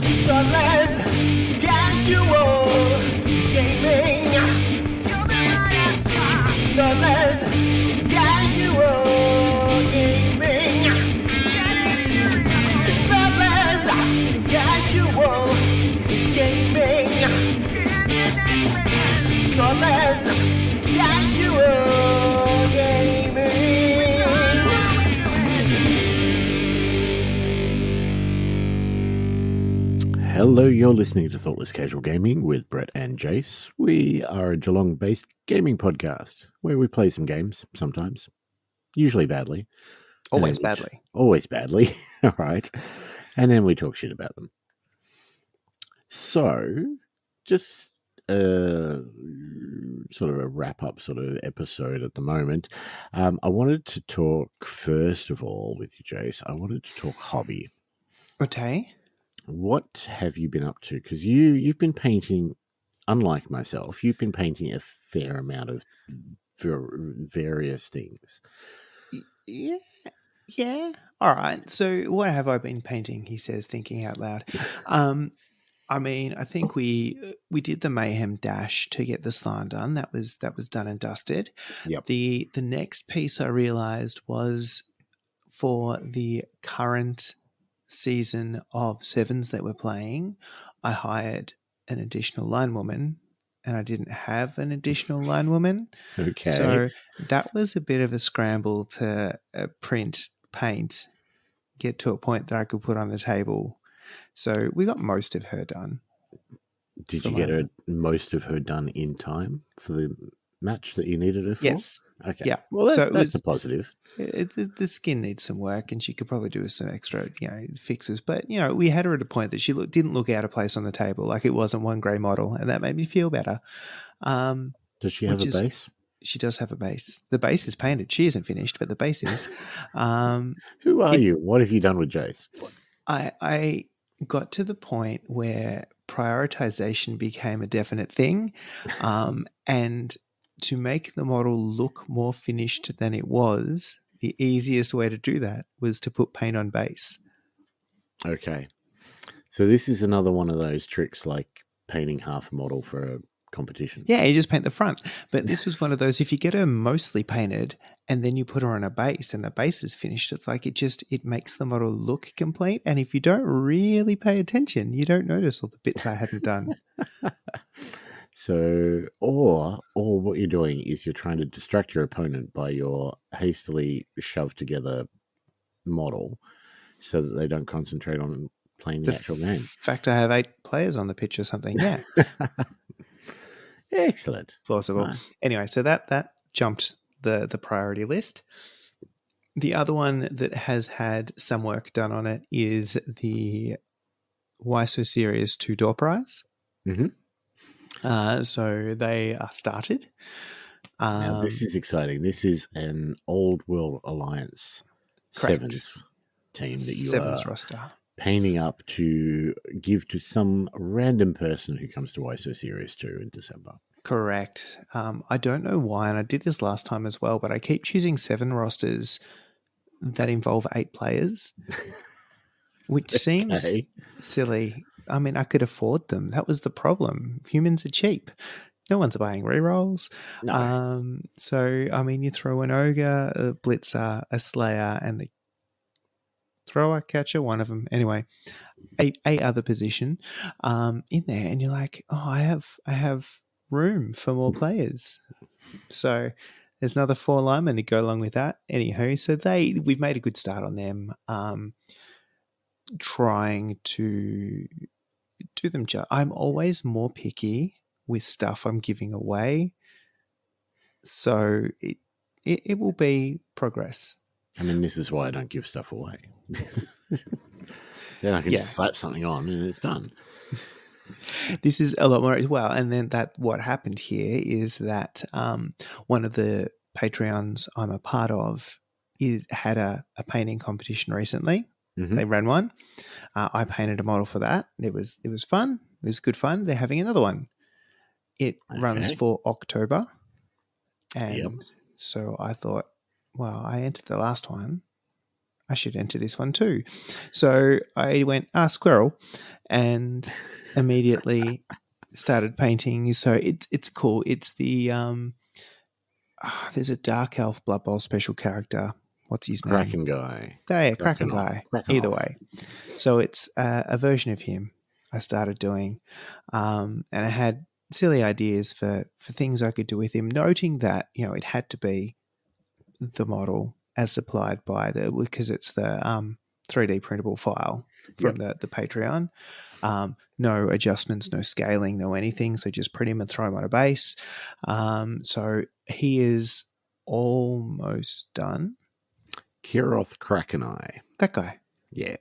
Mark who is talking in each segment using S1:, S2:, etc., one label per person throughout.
S1: So let's casual gaming. So let's casual gaming. So let's casual gaming. So let's casual gaming.
S2: Hello, you're listening to Thoughtless Casual Gaming with Brett and Jace. We are a Geelong-based gaming podcast where we play some games sometimes, usually badly.
S3: Always badly.
S2: Always badly, all right. And then we talk shit about them. So, just sort of a wrap-up sort of episode at the moment. I wanted to talk, first of all, with you, Jace. I wanted to talk hobby.
S3: Okay.
S2: What have you been up to? Because you've been painting, unlike myself, you've been painting a fair amount of various things.
S3: Yeah. All right. So what have I been painting? He says, thinking out loud. I mean, I think we did the Mayhem Dash to get the Slan done. That was done and dusted.
S2: Yep.
S3: The next piece I realized was for the current season of Sevens that we're playing, I hired an additional line woman, and I didn't have an additional line woman.
S2: Okay.
S3: So that was a bit of a scramble to print, paint, get to a point that I could put on the table. So we got most of her done.
S2: Did you get most of her done in time for the match that you needed her for?
S3: Yes.
S2: Okay.
S3: Yeah.
S2: Well, that's a positive.
S3: The skin needs some work, and she could probably do some extra, fixes. But we had her at a point that she didn't look out of place on the table, like it wasn't one grey model, and that made me feel better.
S2: Does she have a base?
S3: She does have a base. The base is painted. She isn't finished, but the base is.
S2: Who are you? What have you done with Jace?
S3: I got to the point where prioritization became a definite thing, and to make the model look more finished than it was, the easiest way to do that was to put paint on base.
S2: Okay. So this is another one of those tricks like painting half a model for a competition.
S3: Yeah, you just paint the front. But this was one of those, if you get her mostly painted and then you put her on a base and the base is finished, it's like it makes the model look complete. And if you don't really pay attention, you don't notice all the bits I hadn't done.
S2: So, or what you're doing is you're trying to distract your opponent by your hastily shoved together model so that they don't concentrate on playing the actual game.
S3: In fact, I have 8 players on the pitch or something. Yeah.
S2: Excellent.
S3: Plausible. Right. Anyway, so that jumped the priority list. The other one that has had some work done on it is the Why So Serious 2 door prize.
S2: Mm-hmm.
S3: So they are started.
S2: Now, this is exciting. This is an Old World Alliance Sevens team that you
S3: Sevens
S2: are
S3: roster
S2: painting up to give to some random person who comes to Why So Serious 2 in December.
S3: Correct. I don't know why, and I did this last time as well, but I keep choosing 7 rosters that involve 8 players, which seems silly. I mean, I could afford them. That was the problem. Humans are cheap. No one's buying rerolls. No. So, I mean, you throw an ogre, a blitzer, a slayer, and the thrower, catcher, one of them. Anyway, a other position in there, and you're like, oh, I have room for more players. So there's another 4 linemen to go along with that. Anywho, so we've made a good start on them. Trying to do them I'm always more picky with stuff I'm giving away, so it will be progress.
S2: I mean, this is why I don't give stuff away. Then I can just slap something on and it's done.
S3: This is a lot more as well. And then what happened here is that one of the Patreons I'm a part of had a painting competition recently. Mm-hmm. They ran one. I painted a model for that. It was fun. It was good fun. They're having another one. It runs for October. And so I thought, well, I entered the last one. I should enter this one too. So I went, squirrel, and immediately started painting. So it's cool. It's the there's a Dark Elf Blood Bowl special character. What's his name?
S2: Kraken guy.
S3: Yeah, Kraken guy.
S2: Kraken
S3: Either
S2: off.
S3: way. So it's a version of him I started doing. And I had silly ideas for things I could do with him, noting that, it had to be the model as supplied by because it's the 3D printable file from the Patreon. No adjustments, no scaling, no anything. So just print him and throw him on a base. So he is almost done.
S2: Kiroth Krakeneye.
S3: That guy.
S2: Yeah.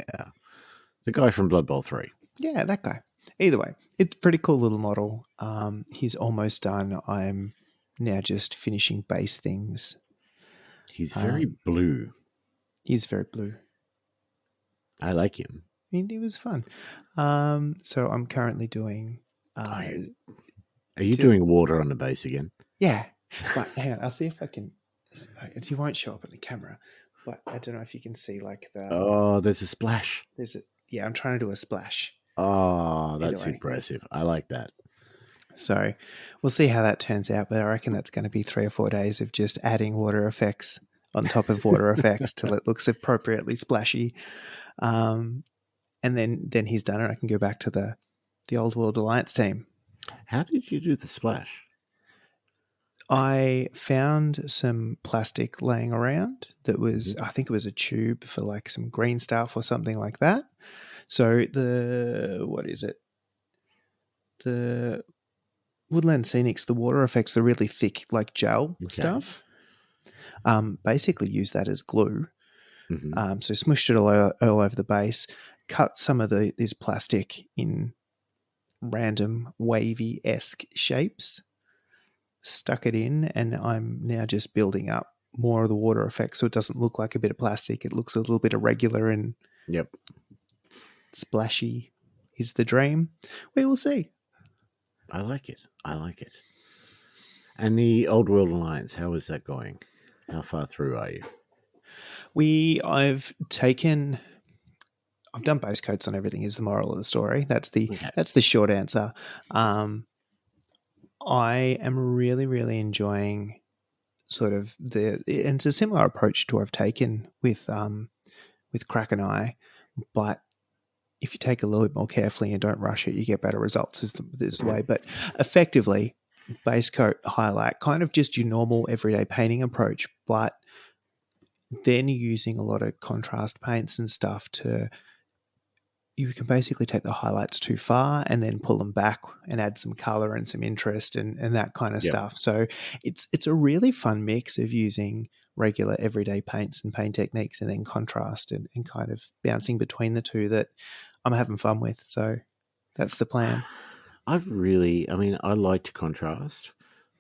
S2: The guy from Blood Bowl 3.
S3: Yeah, that guy. Either way, it's a pretty cool little model. He's almost done. I'm now just finishing base things.
S2: He's very blue.
S3: He's very blue.
S2: I like him.
S3: He was fun. So I'm currently doing...
S2: Are you doing water on the base again?
S3: Yeah. But hang on, I'll see if I can... He won't show up at the camera, but I don't know if you can see like the...
S2: Oh, there's a splash.
S3: Yeah, I'm trying to do a splash.
S2: Oh, that's impressive. I like that.
S3: So we'll see how that turns out, but I reckon that's going to be 3 or 4 days of just adding water effects on top of water effects till it looks appropriately splashy. And then he's done it. I can go back to the Old World Alliance team.
S2: How did you do the splash?
S3: I found some plastic laying around that was, I think it was a tube for like some green stuff or something like that. So what is it? The Woodland Scenics, the water effects, the really thick like gel stuff. Basically use that as glue.
S2: Mm-hmm.
S3: So smushed it all over the base, cut some of this plastic in random wavy-esque shapes, stuck it in, and I'm now just building up more of the water effects so it doesn't look like a bit of plastic. It looks a little bit irregular and splashy is the dream. We will see.
S2: I like it. And the Old World Alliance, how is that going? How far through are you?
S3: I've done base coats on everything is the moral of the story. That's the short answer. I am really, really enjoying sort of and it's a similar approach to what I've taken with Krakeneye, but if you take a little bit more carefully and don't rush it, you get better results is the way. But effectively, base coat, highlight, kind of just your normal everyday painting approach, but then using a lot of contrast paints and stuff you can basically take the highlights too far and then pull them back and add some color and some interest and that kind of stuff. So it's a really fun mix of using regular everyday paints and paint techniques and then contrast and kind of bouncing between the two that I'm having fun with. So that's the plan.
S2: I like contrast.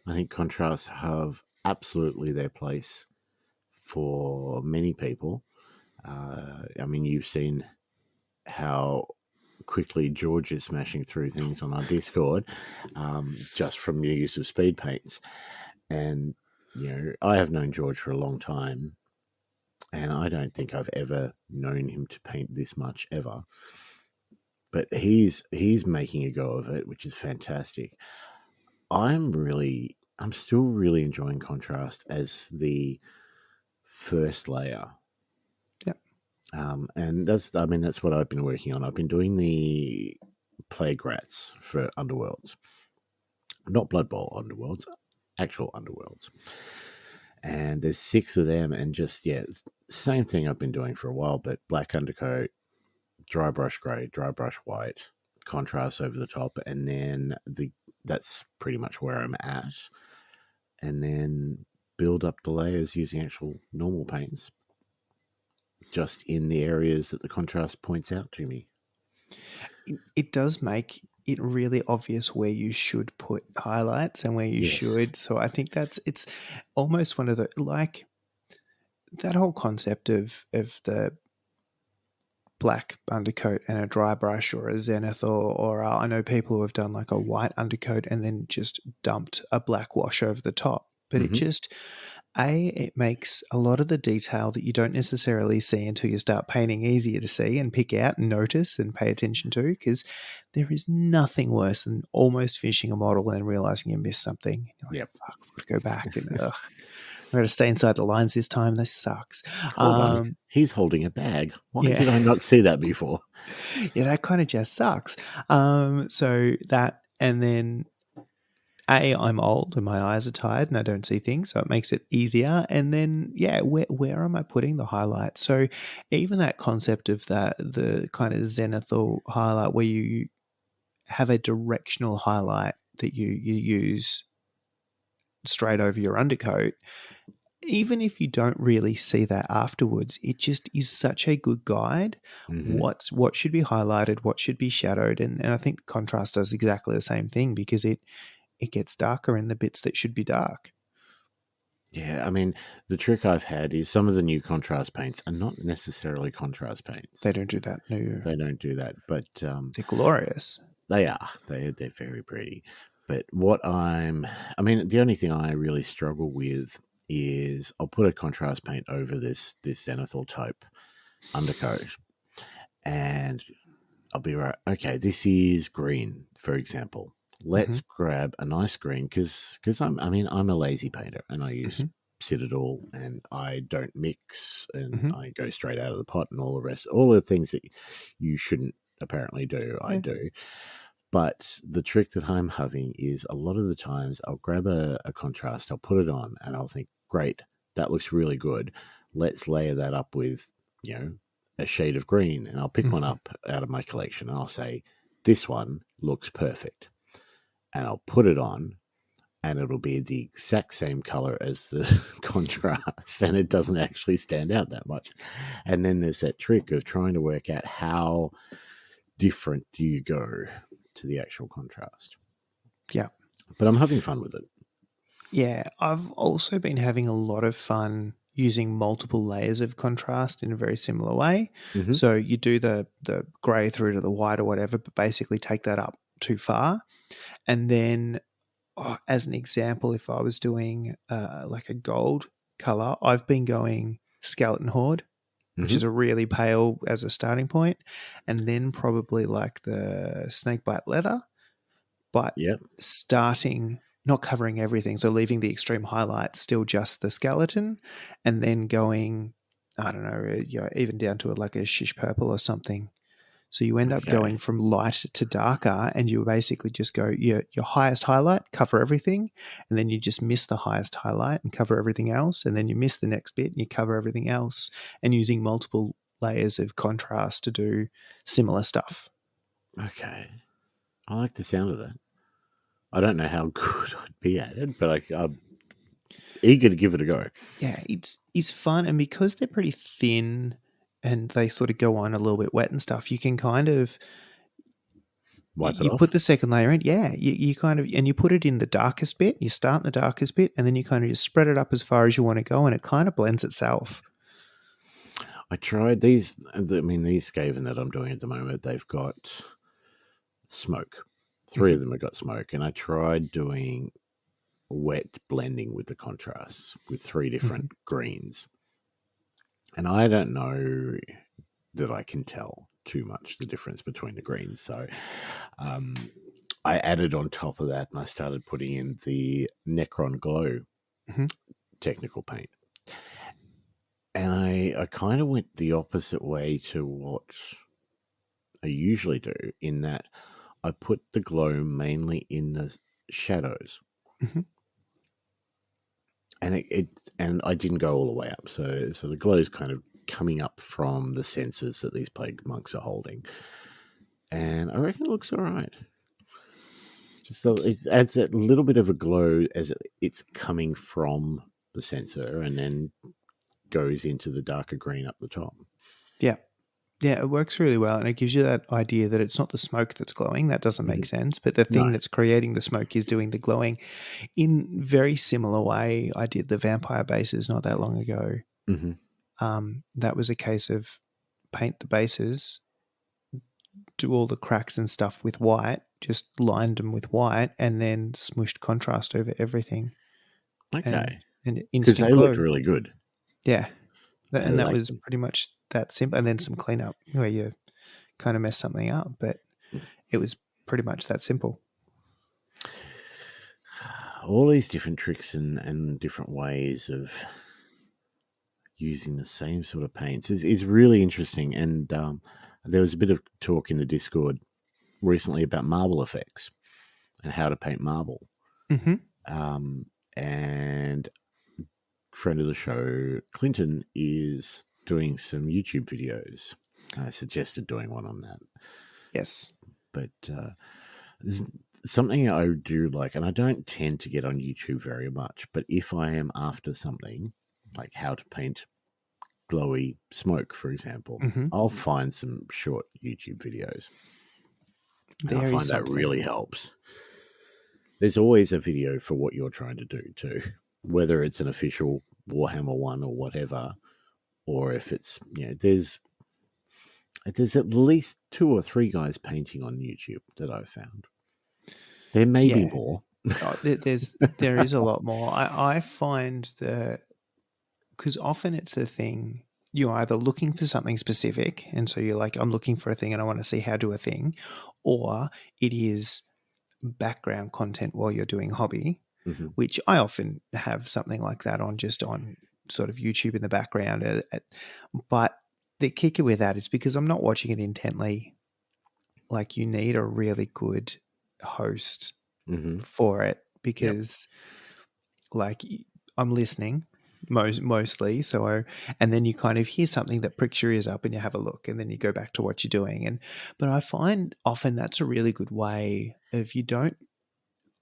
S2: I think contrasts have absolutely their place for many people. You've seen how quickly George is smashing through things on our Discord just from your use of speed paints. And, I have known George for a long time, and I don't think I've ever known him to paint this much ever. But he's making a go of it, which is fantastic. I'm still really enjoying contrast as the first layer. And that's what I've been working on. I've been doing the Plague Rats for Underworlds. Not Blood Bowl Underworlds, actual Underworlds. And there's 6 of them, and just, same thing I've been doing for a while, but black undercoat, dry brush grey, dry brush white, contrast over the top, and then that's pretty much where I'm at. And then build up the layers using actual normal paints, just in the areas that the contrast points out to me.
S3: It does make it really obvious where you should put highlights and where you should. So I think it's almost one of the, like that whole concept of the black undercoat and a dry brush or a zenith or I know people who have done like a white undercoat and then just dumped a black wash over the top. But it just It makes a lot of the detail that you don't necessarily see until you start painting easier to see and pick out and notice and pay attention to, because there is nothing worse than almost finishing a model and realizing you missed something. You're like,
S2: Yep.
S3: fuck, I've got to go back and I've got to stay inside the lines this time. This sucks.
S2: Hold on. He's holding a bag. Why
S3: yeah.
S2: did I not see that before?
S3: Yeah, that kind of just sucks. So that, and then I'm old and my eyes are tired and I don't see things, so it makes it easier. And then, yeah, where am I putting the highlight? So even that concept of the kind of zenithal highlight where you have a directional highlight that you use straight over your undercoat, even if you don't really see that afterwards, it just is such a good guide.
S2: Mhm.
S3: What should be highlighted, what should be shadowed, and I think contrast does exactly the same thing, because it gets darker in the bits that should be dark.
S2: Yeah, I mean, the trick I've had is some of the new contrast paints are not necessarily contrast paints.
S3: They don't do that. No,
S2: They don't do that, but
S3: they're glorious.
S2: they are. They're very pretty. But the only thing I really struggle with is I'll put a contrast paint over this zenithal type undercoat, and I'll be right. Okay, this is green, for example. Let's grab a nice green because I'm a lazy painter and I use Citadel and I don't mix and I go straight out of the pot and all the rest, all the things that you shouldn't apparently do, I do. But the trick that I'm having is a lot of the times I'll grab a contrast, I'll put it on, and I'll think, great, that looks really good. Let's layer that up with, a shade of green. And I'll pick one up out of my collection and I'll say, this one looks perfect. And I'll put it on and it'll be the exact same color as the contrast. And it doesn't actually stand out that much. And then there's that trick of trying to work out how different do you go to the actual contrast.
S3: Yeah.
S2: But I'm having fun with it.
S3: Yeah. I've also been having a lot of fun using multiple layers of contrast in a very similar way. So you do the grey through to the white or whatever, but basically take that up too far. And then, as an example, if I was doing like a gold color, I've been going Skeleton Horde, which is a really pale as a starting point, and then probably like the Snakebite Leather, but starting, not covering everything, so leaving the extreme highlights, still just the skeleton, and then going, I don't know, even down to like a shish purple or something. So you end up going from light to darker, and you basically just go your highest highlight, cover everything, and then you just miss the highest highlight and cover everything else, and then you miss the next bit and you cover everything else, and using multiple layers of contrast to do similar stuff.
S2: Okay. I like the sound of that. I don't know how good I'd be at it, but I'm eager to give it a go.
S3: Yeah, it's fun, and because they're pretty thin and they sort of go on a little bit wet and stuff, you can kind of
S2: wipe it
S3: you
S2: off.
S3: put the second layer in. Yeah, you kind of, and you put it in the darkest bit. You start in the darkest bit, and then you kind of just spread it up as far as you want to go, and it kind of blends itself.
S2: I tried these. These Skaven that I'm doing at the moment, they've got smoke. 3 of them have got smoke, and I tried doing wet blending with the contrasts with 3 different greens. And I don't know that I can tell too much the difference between the greens. So I added on top of that and I started putting in the Necron Glow technical paint. And I kind of went the opposite way to what I usually do, in that I put the glow mainly in the shadows. And and I didn't go all the way up. So the glow is kind of coming up from the sensors that these plague monks are holding. And I reckon it looks all right. Just it adds that little bit of a glow as it's coming from the sensor and then goes into the darker green up the top.
S3: Yeah. Yeah, it works really well, and it gives you that idea that it's not the smoke that's glowing. That doesn't make sense, but the thing that's creating the smoke is doing the glowing. In very similar way, I did the vampire bases not that long ago. That was a case of paint the bases, do all the cracks and stuff with white, just lined them with white, and then smushed contrast over everything.
S2: Okay.
S3: and
S2: Because
S3: instant
S2: they looked
S3: glue.
S2: really good.
S3: Yeah.
S2: I
S3: And that
S2: liked
S3: was
S2: them.
S3: pretty much that simple. And then some cleanup where you kind of mess something up, but it was pretty much that simple.
S2: All these different tricks and different ways of using the same sort of paints is really interesting. And there was a bit of talk in the Discord recently about marble effects and how to paint marble.
S3: Mm-hmm.
S2: And friend of the show, Clinton, is doing some YouTube videos. I suggested doing one on that.
S3: Yes.
S2: But there's something I do like, and I don't tend to get on YouTube very much, but if I am after something like how to paint glowy smoke, for example,
S3: Mm-hmm.
S2: I'll find some short YouTube videos. And I
S3: There is
S2: find that really
S3: something.
S2: helps. There's always a video for what you're trying to do too, whether it's an official Warhammer one or whatever, or if it's, there's at least 2 or 3 guys painting on YouTube that I've found. There may be
S3: Yeah.
S2: more.
S3: Oh, there is a lot more. I find that because often it's the thing you're either looking for something specific, and so you're like, I'm looking for a thing and I want to see how to do a thing, or it is background content while you're doing hobby,
S2: Mm-hmm.
S3: which I often have something like that on just on sort of YouTube in the background. But the kicker with that is because I'm not watching it intently. Like you need a really good host
S2: Mm-hmm.
S3: for it
S2: Yep.
S3: because like I'm listening mostly. And then you kind of hear something that pricks your ears up and you have a look and then you go back to what you're doing. But I find often that's a really good way of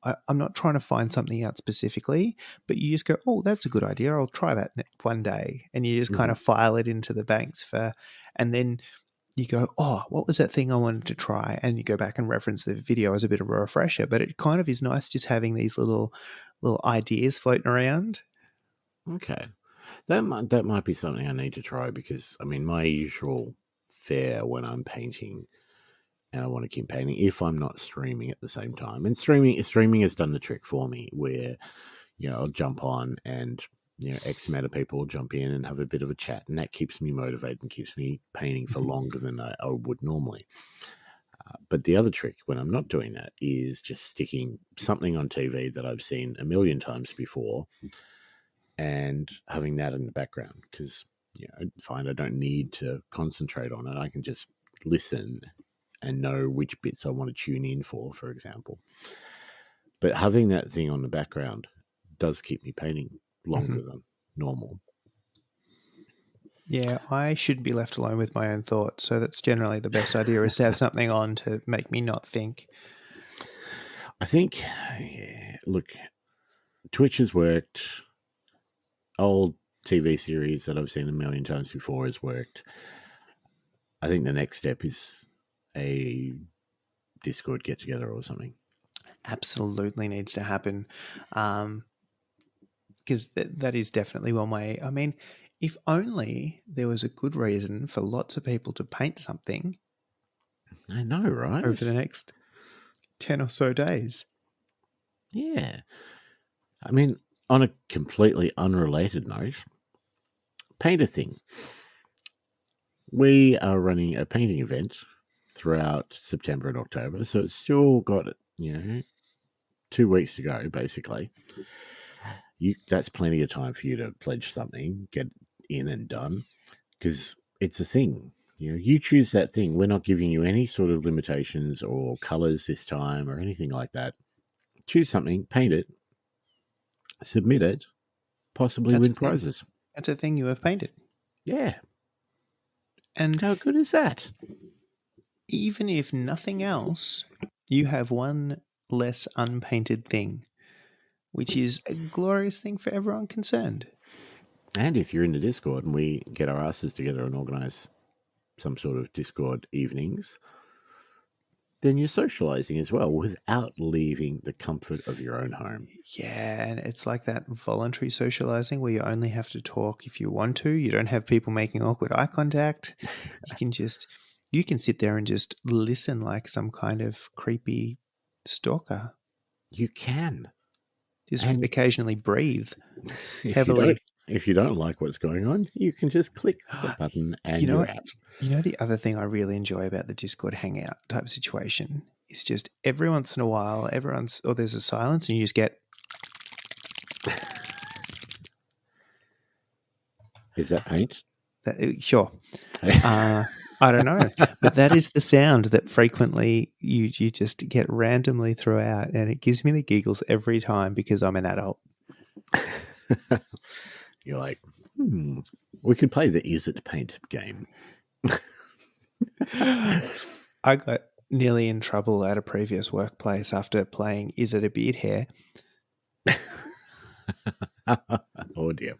S3: I'm not trying to find something out specifically, but you just go, oh, that's a good idea. I'll try that one day. And you just kind
S2: Mm-hmm.
S3: of file it into the banks and then you go, oh, what was that thing I wanted to try? And you go back and reference the video as a bit of a refresher. But it kind of is nice just having these little ideas floating around.
S2: Okay. That might be something I need to try because I mean my usual fare when I'm painting and I want to keep painting if I'm not streaming at the same time. And streaming has done the trick for me where, I'll jump on and X amount of people will jump in and have a bit of a chat, and that keeps me motivated and keeps me painting for longer than I would normally. But the other trick when I'm not doing that is just sticking something on TV that I've seen a million times before and having that in the background because I find I don't need to concentrate on it. I can just listen and know which bits I want to tune in for example. But having that thing on the background does keep me painting longer than normal.
S3: Yeah, I should be left alone with my own thoughts. So that's generally the best idea is to have something on to make me not think.
S2: I think, look, Twitch has worked. Old TV series that I've seen a million times before has worked. I think the next step is a Discord get together or something.
S3: Absolutely needs to happen. Because that is definitely one way. I mean, if only there was a good reason for lots of people to paint something
S2: I know, right?
S3: over the next 10 or so days.
S2: Yeah. I mean, on a completely unrelated note, paint a thing. We are running a painting event throughout September and October, so it's still got 2 weeks to go, basically. That's plenty of time for you to pledge something, get in and done, because it's a thing. You choose that thing. We're not giving you any sort of limitations or colors this time or anything like that. Choose something, paint it, submit it, possibly
S3: That's
S2: win
S3: a thing.
S2: prizes.
S3: That's a thing you have painted.
S2: Yeah.
S3: And
S2: How good is that?
S3: even if nothing else, you have one less unpainted thing, which is a glorious thing for everyone concerned.
S2: And if you're in the Discord and we get our asses together and organize some sort of Discord evenings, then you're socializing as well without leaving the comfort of your own home.
S3: Yeah, and it's like that voluntary socializing where you only have to talk if you want to. You don't have people making awkward eye contact. You can sit there and just listen like some kind of creepy stalker.
S2: You can.
S3: Just
S2: And
S3: occasionally breathe
S2: if
S3: heavily.
S2: if you don't like what's going on, you can just click the button and
S3: You know
S2: you're
S3: what?
S2: out.
S3: You know, the other thing I really enjoy about the Discord hangout type situation is just every once in a while, there's a silence and you just get,
S2: Is that paint?
S3: sure. I don't know, but that is the sound that frequently you just get randomly throughout, and it gives me the giggles every time because I'm an adult.
S2: You're like, we could play the Is It Paint game.
S3: I got nearly in trouble at a previous workplace after playing Is It a Beard Hair?
S2: Oh dear.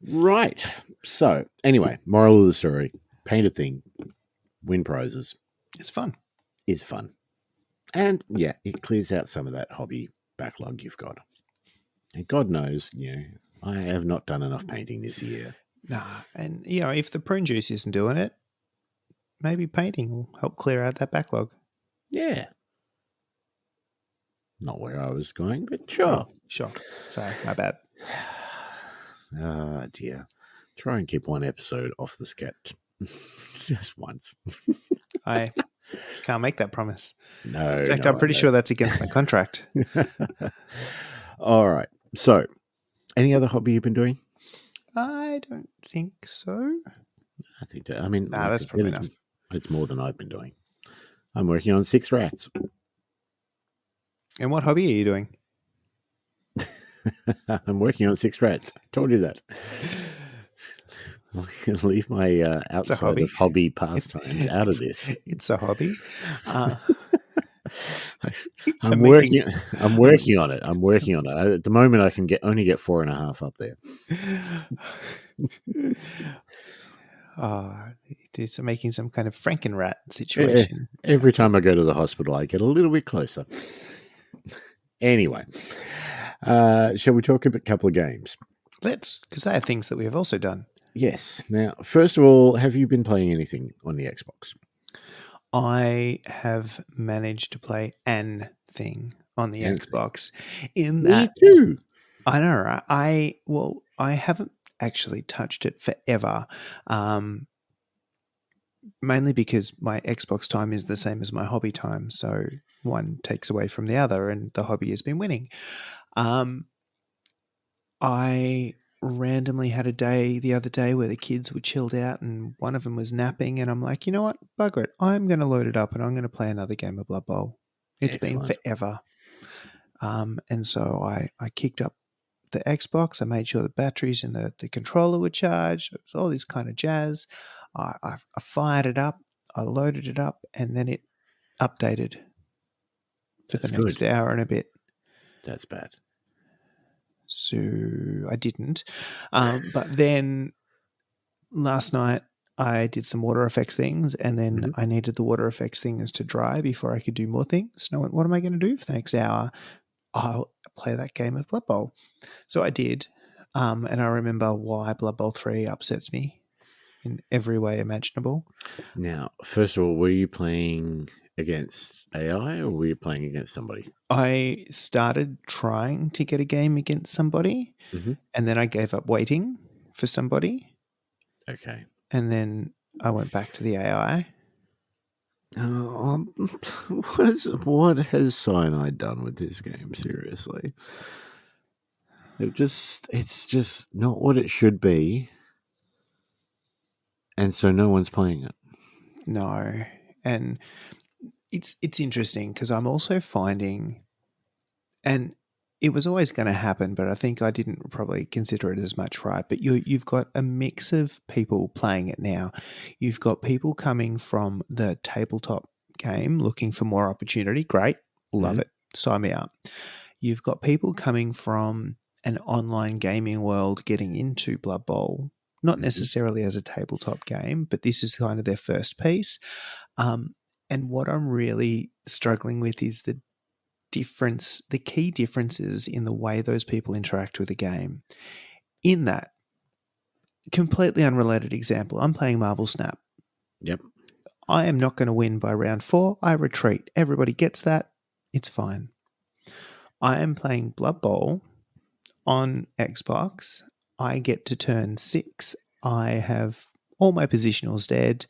S2: Right. So, anyway, moral of the story: paint a thing, win prizes
S3: It's fun.
S2: is fun, and yeah, it clears out some of that hobby backlog you've got. And God knows, I have not done enough painting this year.
S3: Nah, and if the prune juice isn't doing it, maybe painting will help clear out that backlog.
S2: Yeah. Not where I was going, but sure.
S3: Sure. Sorry, my bad.
S2: Ah, dear. Try and keep one episode off the sketch. Just once.
S3: I can't make that promise.
S2: No.
S3: In fact,
S2: no,
S3: I'm pretty sure that's against my contract.
S2: All right. So, any other hobby you've been doing?
S3: I don't think so.
S2: I think that, I mean,
S3: Nah, that's probably enough.
S2: It's more than I've been doing. I'm working on 6 rats.
S3: And what hobby are you doing?
S2: I'm working on 6 rats. I told you that. Leave my outside of hobby pastimes out of this.
S3: It's a hobby.
S2: I'm working on it. I'm working on it. At the moment, I can only get 4.5 up there.
S3: It's making some kind of Frankenrat situation.
S2: Every time I go to the hospital, I get a little bit closer. Anyway, shall we talk a couple of games?
S3: Let's, because they are things that we have also done.
S2: Yes. Now, first of all, have you been playing anything on the Xbox?
S3: I have managed to play an thing on the Xbox. In
S2: Me
S3: that,
S2: too.
S3: I know, right? I haven't actually touched it forever. Mainly because my Xbox time is the same as my hobby time, so one takes away from the other, and the hobby has been winning. I randomly had a day the other day where the kids were chilled out and one of them was napping, and I'm like, you know what, bugger it, I'm going to load it up and I'm going to play another game of Blood Bowl. It's been forever. And so I kicked up the Xbox. I made sure the batteries and the controller were charged. It was all this kind of jazz. I fired it up. I loaded it up, and then it updated for the next hour and a bit.
S2: That's bad.
S3: So I didn't. But then last night I did some water effects things, and then I needed the water effects things to dry before I could do more things. And I went, what am I going to do for the next hour? I'll play that game of Blood Bowl. So I did. And I remember why Blood Bowl 3 upsets me in every way imaginable.
S2: Now, first of all, were you playing against AI or were you playing against somebody?
S3: I started trying to get a game against somebody, and then I gave up waiting for somebody.
S2: Okay.
S3: And then I went back to the AI.
S2: What has Cyanide done with this game? Seriously, it's just not what it should be, and so no one's playing it.
S3: No, and it's interesting because I'm also finding, and it was always going to happen, but I think I didn't probably consider it as much, right? But you've got a mix of people playing it now. You've got people coming from the tabletop game looking for more opportunity. Great. Love it. Sign me up. You've got people coming from an online gaming world getting into Blood Bowl, not necessarily as a tabletop game, but this is kind of their first piece. And what I'm really struggling with is the key differences in the way those people interact with the game. In that, completely unrelated example, I'm playing Marvel Snap.
S2: Yep.
S3: I am not going to win by round 4. I retreat. Everybody gets that. It's fine. I am playing Blood Bowl on Xbox. I get to turn 6. I have all my positionals dead.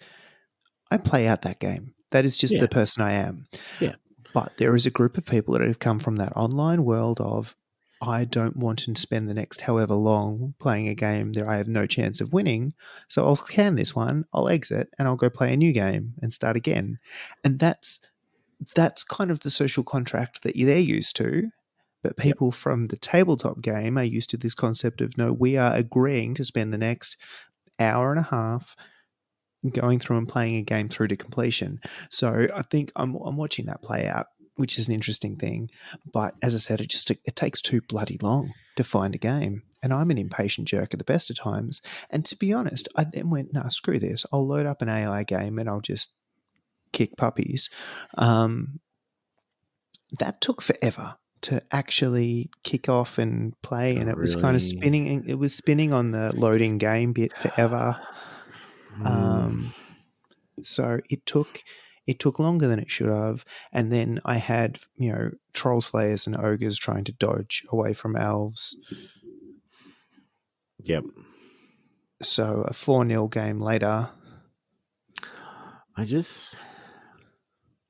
S3: I play out that game. That is just
S2: Yeah.
S3: the person I am.
S2: Yeah.
S3: But there is a group of people that have come from that online world of, I don't want to spend the next however long playing a game that I have no chance of winning. So I'll can this one, I'll exit, and I'll go play a new game and start again. And that's kind of the social contract that they're used to. But
S2: Yep.
S3: people from the tabletop game are used to this concept of, no, we are agreeing to spend the next hour and a half going through and playing a game through to completion. So I think I'm watching that play out, which is an interesting thing. But as I said, it takes too bloody long to find a game. And I'm an impatient jerk at the best of times. And to be honest, I then went, nah, screw this. I'll load up an AI game and I'll just kick puppies. That took forever to actually kick off and play, and it was kind of
S2: Really?
S3: spinning. It was spinning on the loading game bit forever. So it took longer than it should have. And then I had, troll slayers and ogres trying to dodge away from elves.
S2: Yep.
S3: So a 4-0 game later.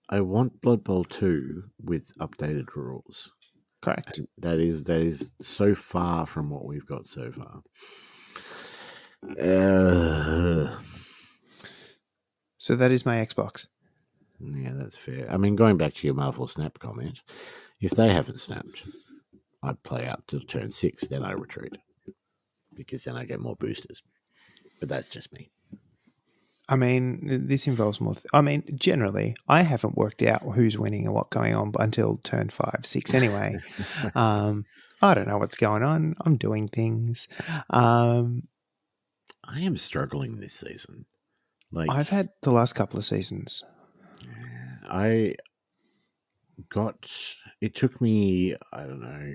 S2: I want Blood Bowl 2 with updated rules.
S3: Correct.
S2: And that is so far from what we've got so far.
S3: So that is my Xbox.
S2: Yeah, that's fair. I mean, going back to your Marvel Snap comment, if they haven't snapped, I'd play up to turn 6, then I retreat. Because then I get more boosters. But that's just me.
S3: I mean, this involves more. Generally, I haven't worked out who's winning and what's going on until turn 5, 6 anyway. I don't know what's going on. I'm doing things.
S2: I am struggling this season.
S3: I've had the last couple of seasons.
S2: It took me, I don't know,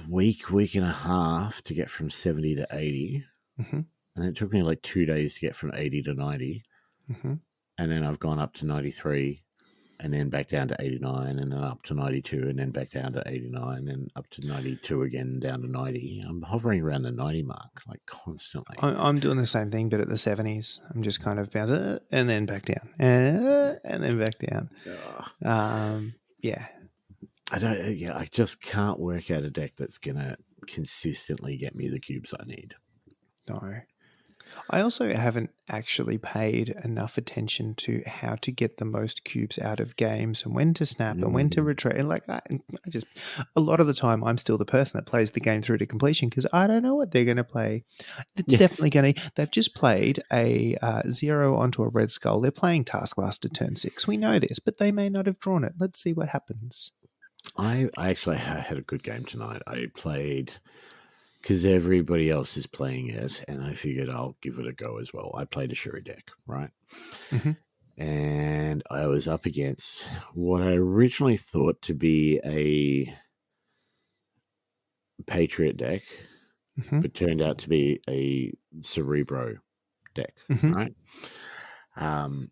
S2: week and a half to get from 70 to 80.
S3: Mm-hmm.
S2: And it took me like 2 days to get from 80 to 90.
S3: Mm-hmm.
S2: And then I've gone up to 93 and then back down to 89 and then up to 92 and then back down to 89 and up to 92 again, down to 90. I'm hovering around the 90 mark, like constantly.
S3: I'm doing the same thing, but at the 70s. I'm just kind of bounce and then back down and then back down. Yeah.
S2: I just can't work out a deck that's going to consistently get me the cubes I need.
S3: No. I also haven't actually paid enough attention to how to get the most cubes out of games and when to snap and when to retreat. And a lot of the time, I'm still the person that plays the game through to completion because I don't know what they're going to play. It's definitely going to. They've just played a 0 onto a red skull. They're playing Taskmaster turn 6. We know this, but they may not have drawn it. Let's see what happens.
S2: I actually had a good game tonight. I played because everybody else is playing it, and I figured I'll give it a go as well. I played a Shuri deck, right?
S3: Mm-hmm.
S2: And I was up against what I originally thought to be a Patriot deck, but turned out to be a Cerebro deck, right? And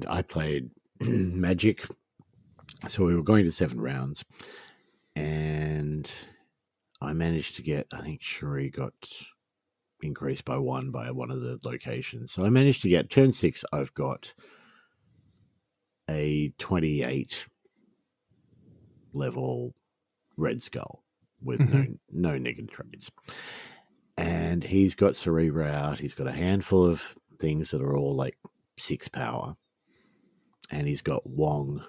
S2: I played Magic. So we were going to 7 rounds, and I managed to get, I think Shuri got increased by 1 by one of the locations. So I managed to get turn 6, I've got a 28 level Red Skull with no negative traits. And he's got Cerebro out. He's got a handful of things that are all like 6 power. And he's got Wong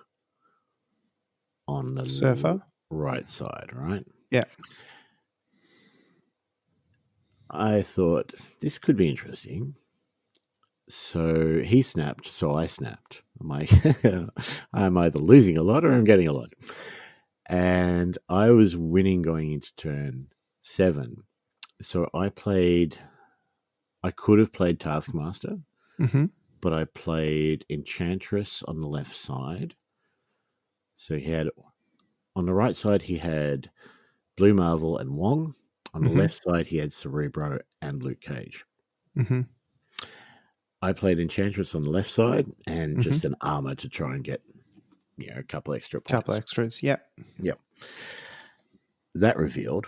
S2: on the
S3: Surfer
S2: right side, right?
S3: Yeah.
S2: I thought this could be interesting. So he snapped, so I snapped. I'm like, I'm either losing a lot or I'm getting a lot. And I was winning going into turn 7. So I could have played Taskmaster, but I played Enchantress on the left side. So he had, on the right side, he had Blue Marvel and Wong. On the left side, he had Cerebro and Luke Cage. I played Enchantress on the left side and just an armor to try and get a couple extra points.
S3: Couple extras. Yep.
S2: Yep. That revealed,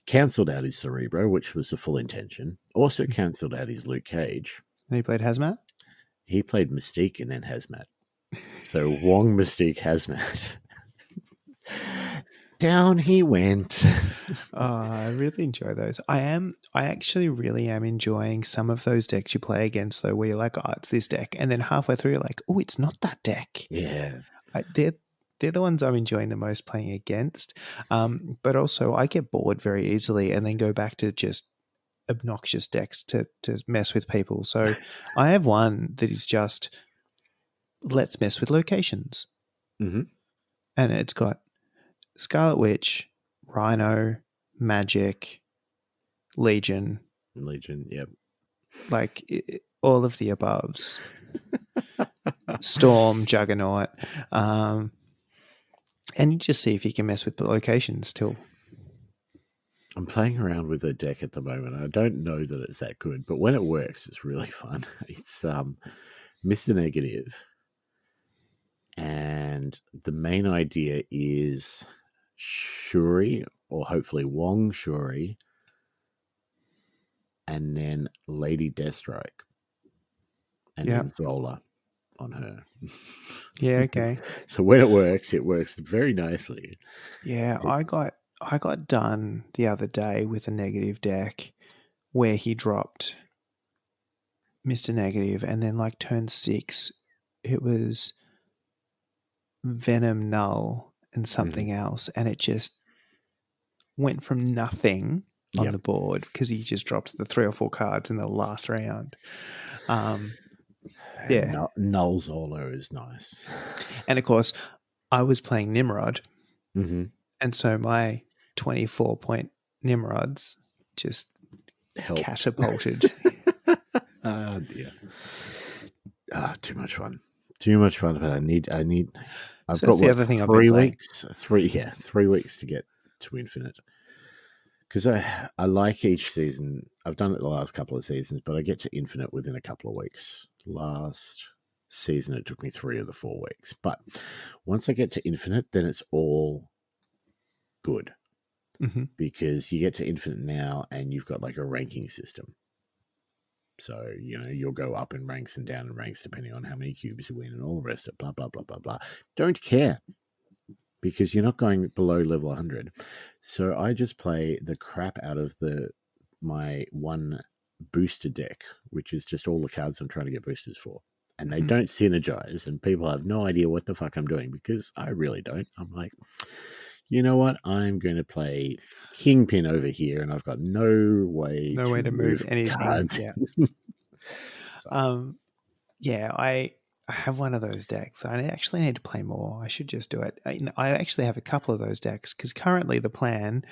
S2: cancelled out his Cerebro, which was the full intention. Also cancelled out his Luke Cage.
S3: And he played Hazmat.
S2: He played Mystique and then Hazmat. So Wong, Mystique, Hazmat. Down he went.
S3: I really enjoy those. I actually really am enjoying some of those decks you play against, though, where you're like, oh, it's this deck. And then halfway through, you're like, oh, it's not that deck.
S2: Yeah.
S3: They're the ones I'm enjoying the most playing against. But also, I get bored very easily and then go back to just obnoxious decks to mess with people. So I have one that is just, let's mess with locations.
S2: Mm-hmm.
S3: And it's got Scarlet Witch, Rhino, Magic, Legion,
S2: Yep.
S3: like all of the aboves. Storm, Juggernaut. And you just see if you can mess with the locations till.
S2: I'm playing around with a deck at the moment. I don't know that it's that good, but when it works, it's really fun. It's Mr. Negative. And the main idea is Shuri, or hopefully Wong Shuri, and then Lady Deathstrike, and then Zola on her.
S3: Yeah, okay.
S2: So when it works very nicely.
S3: Yeah, I got done the other day with a negative deck where he dropped Mr. Negative, and then like turn 6, it was Venom Null and something else, and it just went from nothing on the board because he just dropped the 3 or 4 cards in the last round. Yeah.
S2: Null Zola is nice.
S3: And of course, I was playing Nimrod.
S2: Mm-hmm.
S3: And so my 24-point Nimrods just catapulted.
S2: Oh, dear. Too much fun. Too much fun. But I've got
S3: the other thing
S2: 3 weeks. 3 weeks to get to Infinite. Because I like each season. I've done it the last couple of seasons, but I get to Infinite within a couple of weeks. Last season, it took me 3 of the 4 weeks. But once I get to Infinite, then it's all good.
S3: Mm-hmm.
S2: Because you get to Infinite now and you've got like a ranking system. So, you'll go up in ranks and down in ranks depending on how many cubes you win and all the rest of it, blah, blah, blah, blah, blah. Don't care. Because you're not going below level 100. So I just play the crap out of my one booster deck, which is just all the cards I'm trying to get boosters for. And they don't synergize, and people have no idea what the fuck I'm doing because I really don't. I'm like, you know what? I'm going to play Kingpin over here, and I've got no way to move anything. Cards.
S3: Yeah.
S2: So.
S3: I have one of those decks. I actually need to play more. I should just do it. I actually have a couple of those decks because currently the plan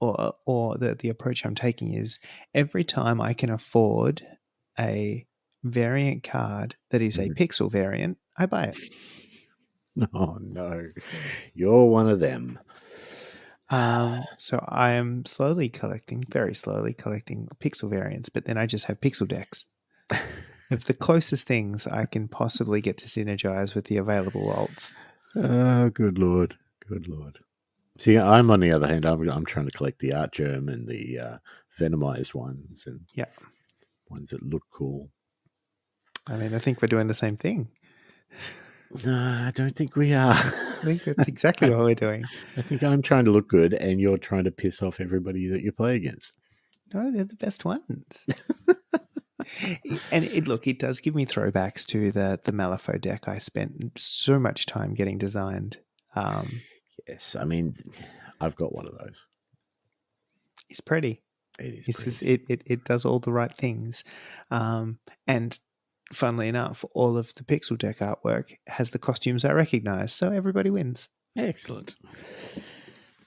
S3: or the approach I'm taking is every time I can afford a variant card that is a pixel variant, I buy it.
S2: Oh, no. You're one of them.
S3: So I am very slowly collecting pixel variants, but then I just have pixel decks. Of the closest things I can possibly get to synergize with the available alts.
S2: Oh, good Lord. Good Lord. See, I'm on the other hand, I'm trying to collect the Art Germ and the Venomized ones and ones that look cool.
S3: I mean, I think we're doing the same thing.
S2: No, I don't think we are.
S3: I think that's exactly what we're doing.
S2: I think I'm trying to look good and you're trying to piss off everybody that you play against.
S3: No, they're the best ones. And it does give me throwbacks to the Malifaux deck I spent so much time getting designed.
S2: Yes, I mean, I've got one of those.
S3: It's pretty.
S2: It is
S3: pretty. It does all the right things. And funnily enough, all of the pixel deck artwork has the costumes I recognize, so everybody wins.
S2: Excellent.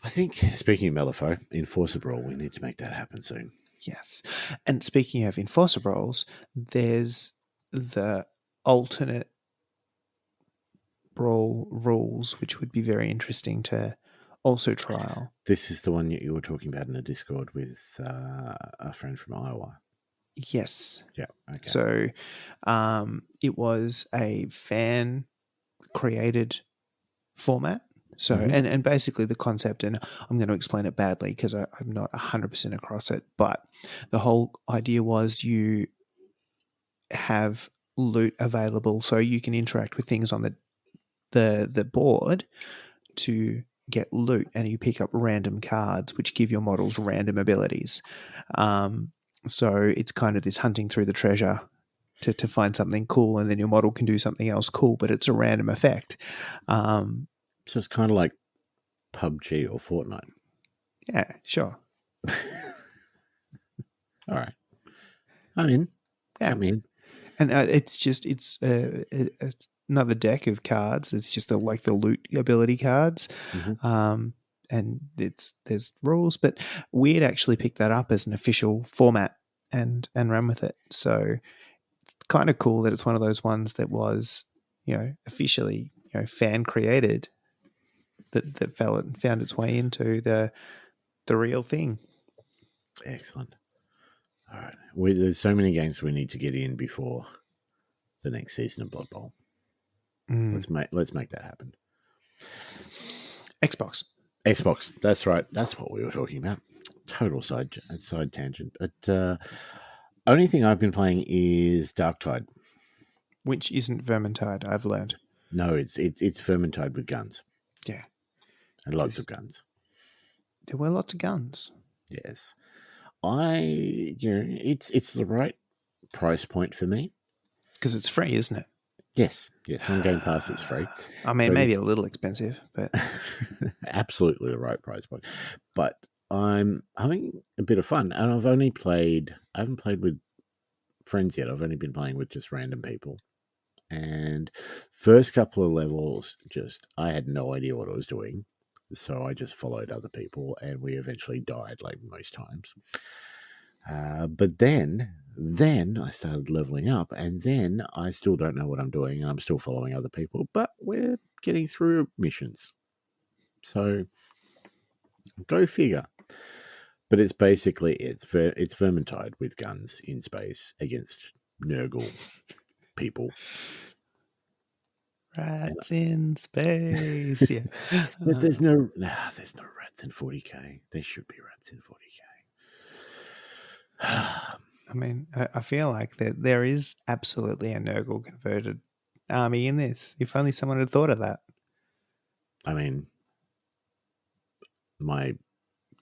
S2: I think, speaking of Malifaux, Enforcer Brawl, we need to make that happen soon.
S3: Yes. And speaking of Enforcer Brawls, there's the alternate Brawl rules, which would be very interesting to also trial.
S2: This is the one you were talking about in the Discord with a friend from Iowa.
S3: Yes.
S2: Yeah. Okay.
S3: So it was a fan created format. So, and basically the concept, and I'm going to explain it badly because I'm not 100% across it, but the whole idea was you have loot available so you can interact with things on the board to get loot, and you pick up random cards which give your models random abilities. So it's kind of this hunting through the treasure to find something cool, and then your model can do something else cool, but it's a random effect.
S2: So it's kind of like PUBG or Fortnite.
S3: Yeah, sure.
S2: All right. I'm in.
S3: Yeah.
S2: I'm in.
S3: And it's another deck of cards. It's just like the loot ability cards. And there's rules, but we had actually picked that up as an official format and ran with it. So it's kind of cool that it's one of those ones that was, officially, fan created, that found its way into the real thing.
S2: Excellent. All right. There's so many games we need to get in before the next season of Blood Bowl. Let's make that happen.
S3: Xbox.
S2: That's right. That's what we were talking about. Total side tangent. But only thing I've been playing is Darktide,
S3: which isn't Vermintide, I've learned.
S2: No, it's Vermintide with guns.
S3: Yeah,
S2: and lots of guns.
S3: There were lots of guns.
S2: Yes, it's the right price point for me
S3: because it's free, isn't it?
S2: Yes. On Game Pass, it's free.
S3: I mean, maybe a little expensive, but
S2: absolutely the right price point. But I'm having a bit of fun, and I haven't played with friends yet. I've only been playing with just random people. And first couple of levels, I had no idea what I was doing, so I just followed other people, and we eventually died, like most times. But then I started leveling up, and then I still don't know what I'm doing, and I'm still following other people, but we're getting through missions. So go figure. But it's basically it's Vermintide with guns in space against Nurgle people.
S3: Rats in space. Yeah.
S2: But there's no rats in 40K. There should be rats in 40K.
S3: I mean, I feel like that there is absolutely a Nurgle converted army in this. If only someone had thought of that.
S2: I mean, my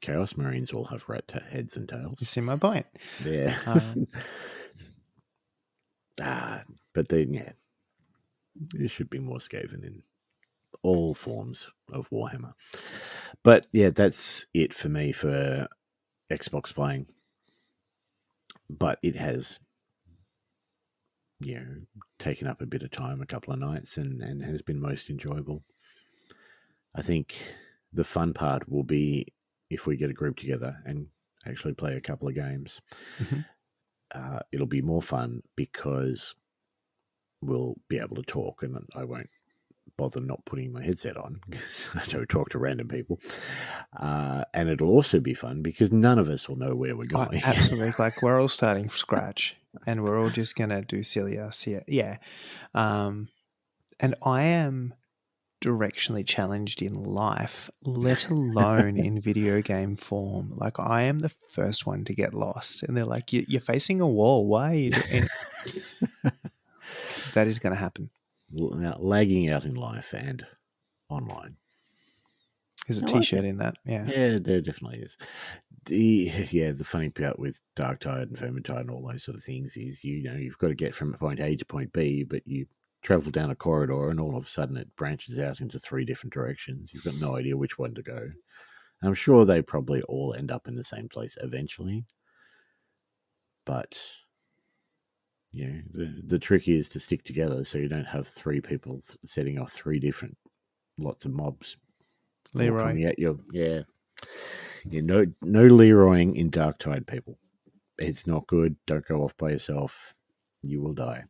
S2: Chaos Marines all have rat heads and tails.
S3: You see my point?
S2: Yeah. But then, yeah, there should be more Skaven in all forms of Warhammer. But yeah, that's it for me for Xbox playing. But it has, taken up a bit of time, a couple of nights, and has been most enjoyable. I think the fun part will be if we get a group together and actually play a couple of games. Mm-hmm. It'll be more fun because we'll be able to talk, and I won't bother not putting my headset on because I don't talk to random people. And it'll also be fun because none of us will know where we're going.
S3: Absolutely. Like we're all starting from scratch and we're all just going to do silly ass here. Yeah. And I am directionally challenged in life, let alone in video game form. Like I am the first one to get lost, and they're like, "You're facing a wall. Why are you doing?" That is going to happen.
S2: Now, lagging out in life and online.
S3: There's a T-shirt in that.
S2: Yeah, there definitely is. The funny part with Darktide and Vermintide and all those sort of things is you've got to get from point A to point B, but you travel down a corridor and all of a sudden it branches out into 3 different directions. You've got no idea which one to go. And I'm sure they probably all end up in the same place eventually. But the trick is to stick together so you don't have 3 people setting off 3 different lots of mobs.
S3: Leroy.
S2: Coming at you. Yeah. No Leroying in Darktide, people. It's not good. Don't go off by yourself. You will die.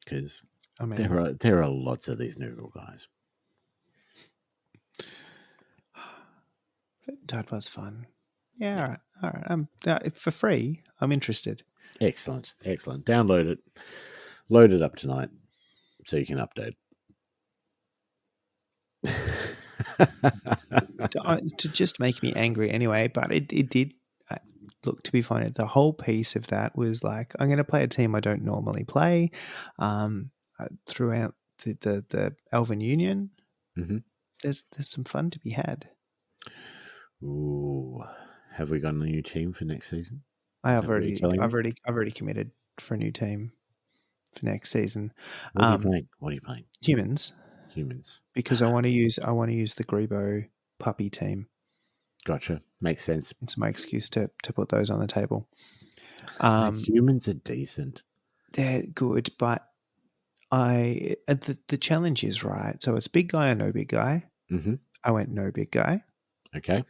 S2: Because there are lots of these Nurgle guys.
S3: That was fun. Yeah, all right. For free, I'm interested.
S2: Excellent. Download it. Load it up tonight so you can update.
S3: to just make me angry anyway. But it did look, to be funny. The whole piece of that was like, I'm going to play a team I don't normally play. Throughout the Elven Union,
S2: Mhm.
S3: there's some fun to be had.
S2: Ooh, have we got a new team for next season?
S3: I've
S2: that what you're telling me?
S3: already committed for a new team for next season.
S2: What are you playing? What are you playing?
S3: Humans,
S2: Humans.
S3: because I want to use the Grebo puppy team.
S2: Gotcha. Makes sense.
S3: It's my excuse to put those on the table.
S2: Humans are decent.
S3: They're good, but the challenge is right. So it's big guy or no big guy.
S2: Mm-hmm.
S3: I went no big guy.
S2: Okay.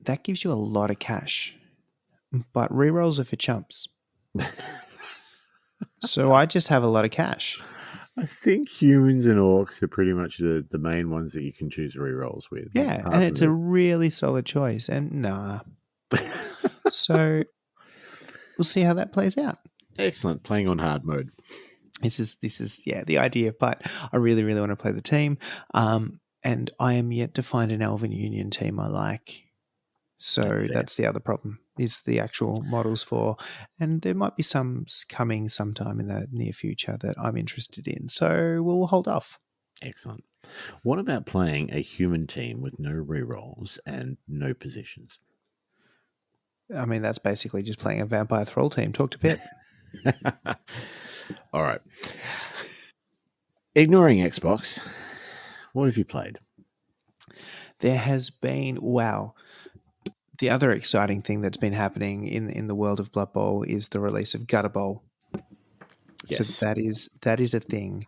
S3: That gives you a lot of cash, but rerolls are for chumps. So I just have a lot of cash.
S2: I think humans and orcs are pretty much the main ones that you can choose rerolls with.
S3: Yeah,
S2: apart
S3: and
S2: from
S3: it's a really solid choice. And so we'll see how that plays out.
S2: Excellent. Playing on hard mode.
S3: This is the idea. But I really want to play the team, and I am yet to find an Elven Union team I like. So that's the other problem, is the actual models for, and there might be some coming sometime in the near future that I'm interested in. So we'll hold off.
S2: Excellent. What about playing a human team with no rerolls and no positions?
S3: I mean, that's basically just playing a vampire thrall team. Talk to Pip.
S2: All right. Ignoring Xbox, what have you played?
S3: There has been, wow. The other exciting thing that's been happening in the world of Blood Bowl is the release of Gutter Bowl.
S2: Yes.
S3: So that is a thing.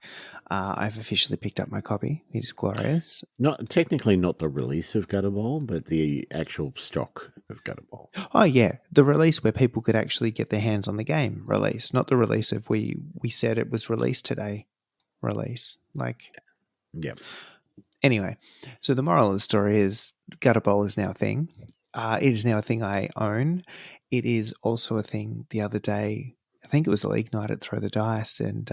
S3: I've officially picked up my copy. It is glorious.
S2: Not technically not the release of Gutter Bowl, but the actual stock of Gutter Bowl.
S3: Oh yeah, the release where people could actually get their hands on the game release, not the release of we said it was released today release. Like,
S2: yeah.
S3: Anyway, so the moral of the story is Gutter Bowl is now a thing. It is now a thing I own. It is also a thing the other day. I think it was a league night at Throw the Dice, and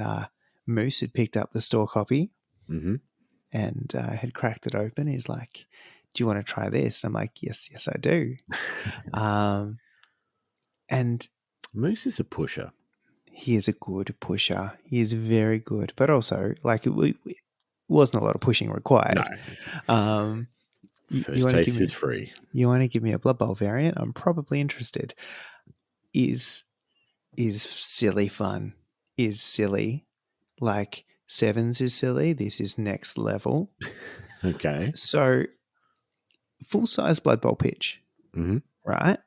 S3: Moose had picked up the store copy and had cracked it open. He's like, "Do you want to try this?" I'm like, "Yes, I do." And
S2: Moose is a pusher.
S3: He is a good pusher. He is very good, but also like it wasn't a lot of pushing required.
S2: No. First taste is free.
S3: You want to give me a Blood Bowl variant? I'm probably interested. Is silly fun? Is silly, like sevens is silly. This is next level.
S2: Okay.
S3: So full size Blood Bowl pitch, right?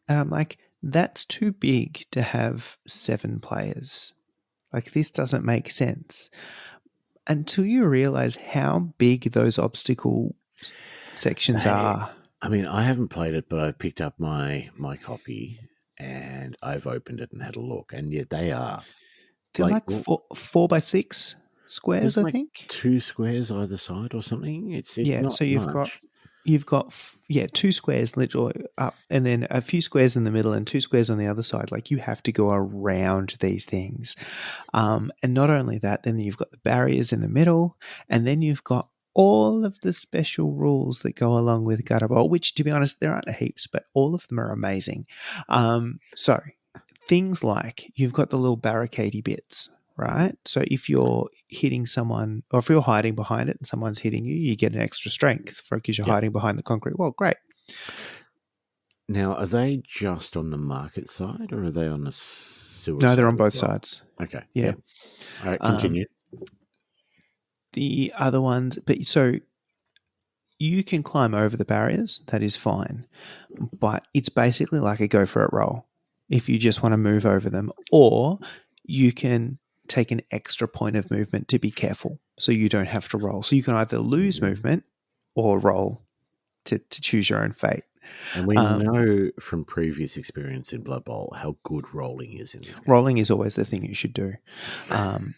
S3: And I'm like, that's too big to have 7 players. Like, this doesn't make sense until you realize how big those obstacle sections are.
S2: I mean, I haven't played it, but I picked up my copy and I've opened it and had a look, and yet they are.
S3: They're like 4x6 squares, I think.
S2: 2 squares either side or something. It's not
S3: so you've
S2: much.
S3: got 2 squares literally up, and then a few squares in the middle and 2 squares on the other side. Like, you have to go around these things. And not only that, then you've got the barriers in the middle, and then you've got all of the special rules that go along with Gutter Bowl, which, to be honest, there aren't heaps, but all of them are amazing. So things like you've got the little barricadey bits, right? So if you're hitting someone, or if you're hiding behind it and someone's hitting you, you get an extra strength because you're hiding behind the concrete wall. Great.
S2: Now, are they just on the market side, or are they on the sewer?
S3: No, they're on both sides.
S2: Okay.
S3: Yeah.
S2: All right, continue.
S3: The other ones, but so you can climb over the barriers. That is fine, but it's basically like a go for it roll if you just want to move over them, or you can take an extra point of movement to be careful so you don't have to roll. So you can either lose movement or roll to choose your own fate.
S2: And we know from previous experience in Blood Bowl how good rolling is in this game.
S3: Rolling is always the thing you should do.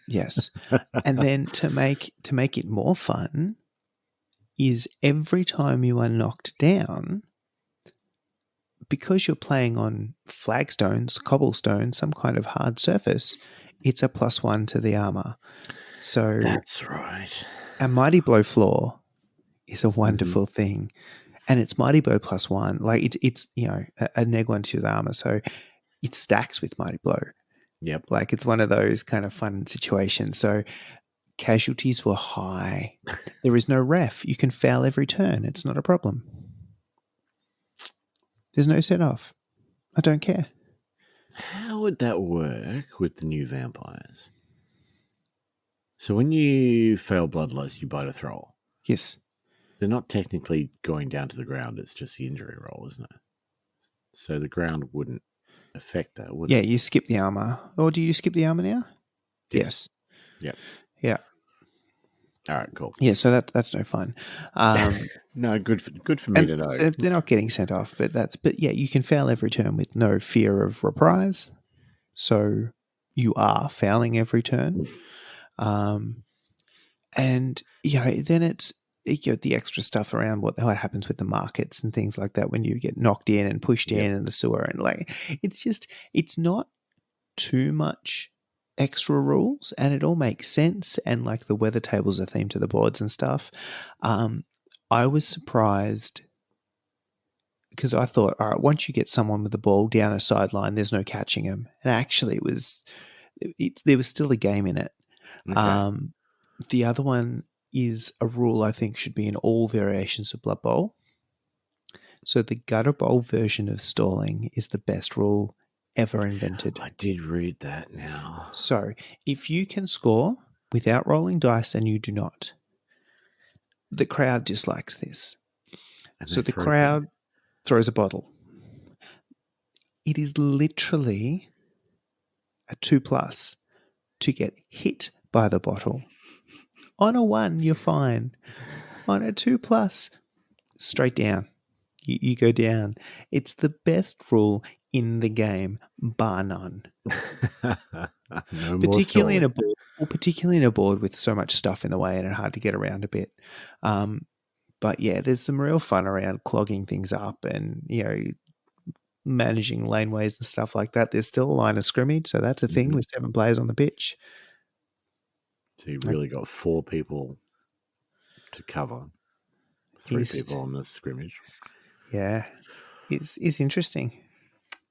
S3: Yes. And then to make it more fun is every time you are knocked down, because you're playing on flagstones, cobblestones, some kind of hard surface, it's a +1 to the armor. So
S2: that's right.
S3: a Mighty Blow floor is a wonderful thing. And it's Mighty Blow +1. Like it's a neg 1 to the armor. So it stacks with Mighty Blow.
S2: Yep.
S3: Like it's one of those kind of fun situations. So casualties were high. There is no ref. You can foul every turn. It's not a problem. There's no set off. I don't care.
S2: How would that work with the new vampires? So when you fail Bloodlust, you bite a thrower.
S3: Yes.
S2: They're not technically going down to the ground. It's just the injury roll, isn't it? So the ground wouldn't affect that, would it?
S3: You skip the armor. Or do you skip the armor now? Yes.
S2: Yep.
S3: Yeah.
S2: All right, cool.
S3: Yeah, so that's no fun.
S2: No, good for me to know.
S3: They're not getting sent off, but yeah, you can foul every turn with no fear of reprise. So you are fouling every turn. And then it's the extra stuff around what happens with the markets and things like that when you get knocked in and pushed in and the sewer, and like it's not too much extra rules, and it all makes sense, and like the weather tables are themed to the boards and stuff. I was surprised because I thought, all right, once you get someone with the ball down a sideline, there's no catching them, and actually there was still a game in it.
S2: Okay.
S3: The other one is a rule I think should be in all variations of Blood Bowl. So the Gutter Bowl version of stalling is the best rule ever invented.
S2: I did read that now.
S3: So if you can score without rolling dice and you do not, the crowd dislikes this. So the crowd throws a bottle. It is literally a 2+ to get hit by the bottle. On a 1, you're fine. On a 2+, straight down. You go down. It's the best rule in the game, bar none.
S2: No
S3: particularly in a board with so much stuff in the way and it's hard to get around a bit. But yeah, there's some real fun around clogging things up and managing laneways and stuff like that. There's still a line of scrimmage, so that's a thing with 7 players on the pitch.
S2: So you've really got 4 people to cover 3 people on the scrimmage.
S3: Yeah, it's interesting.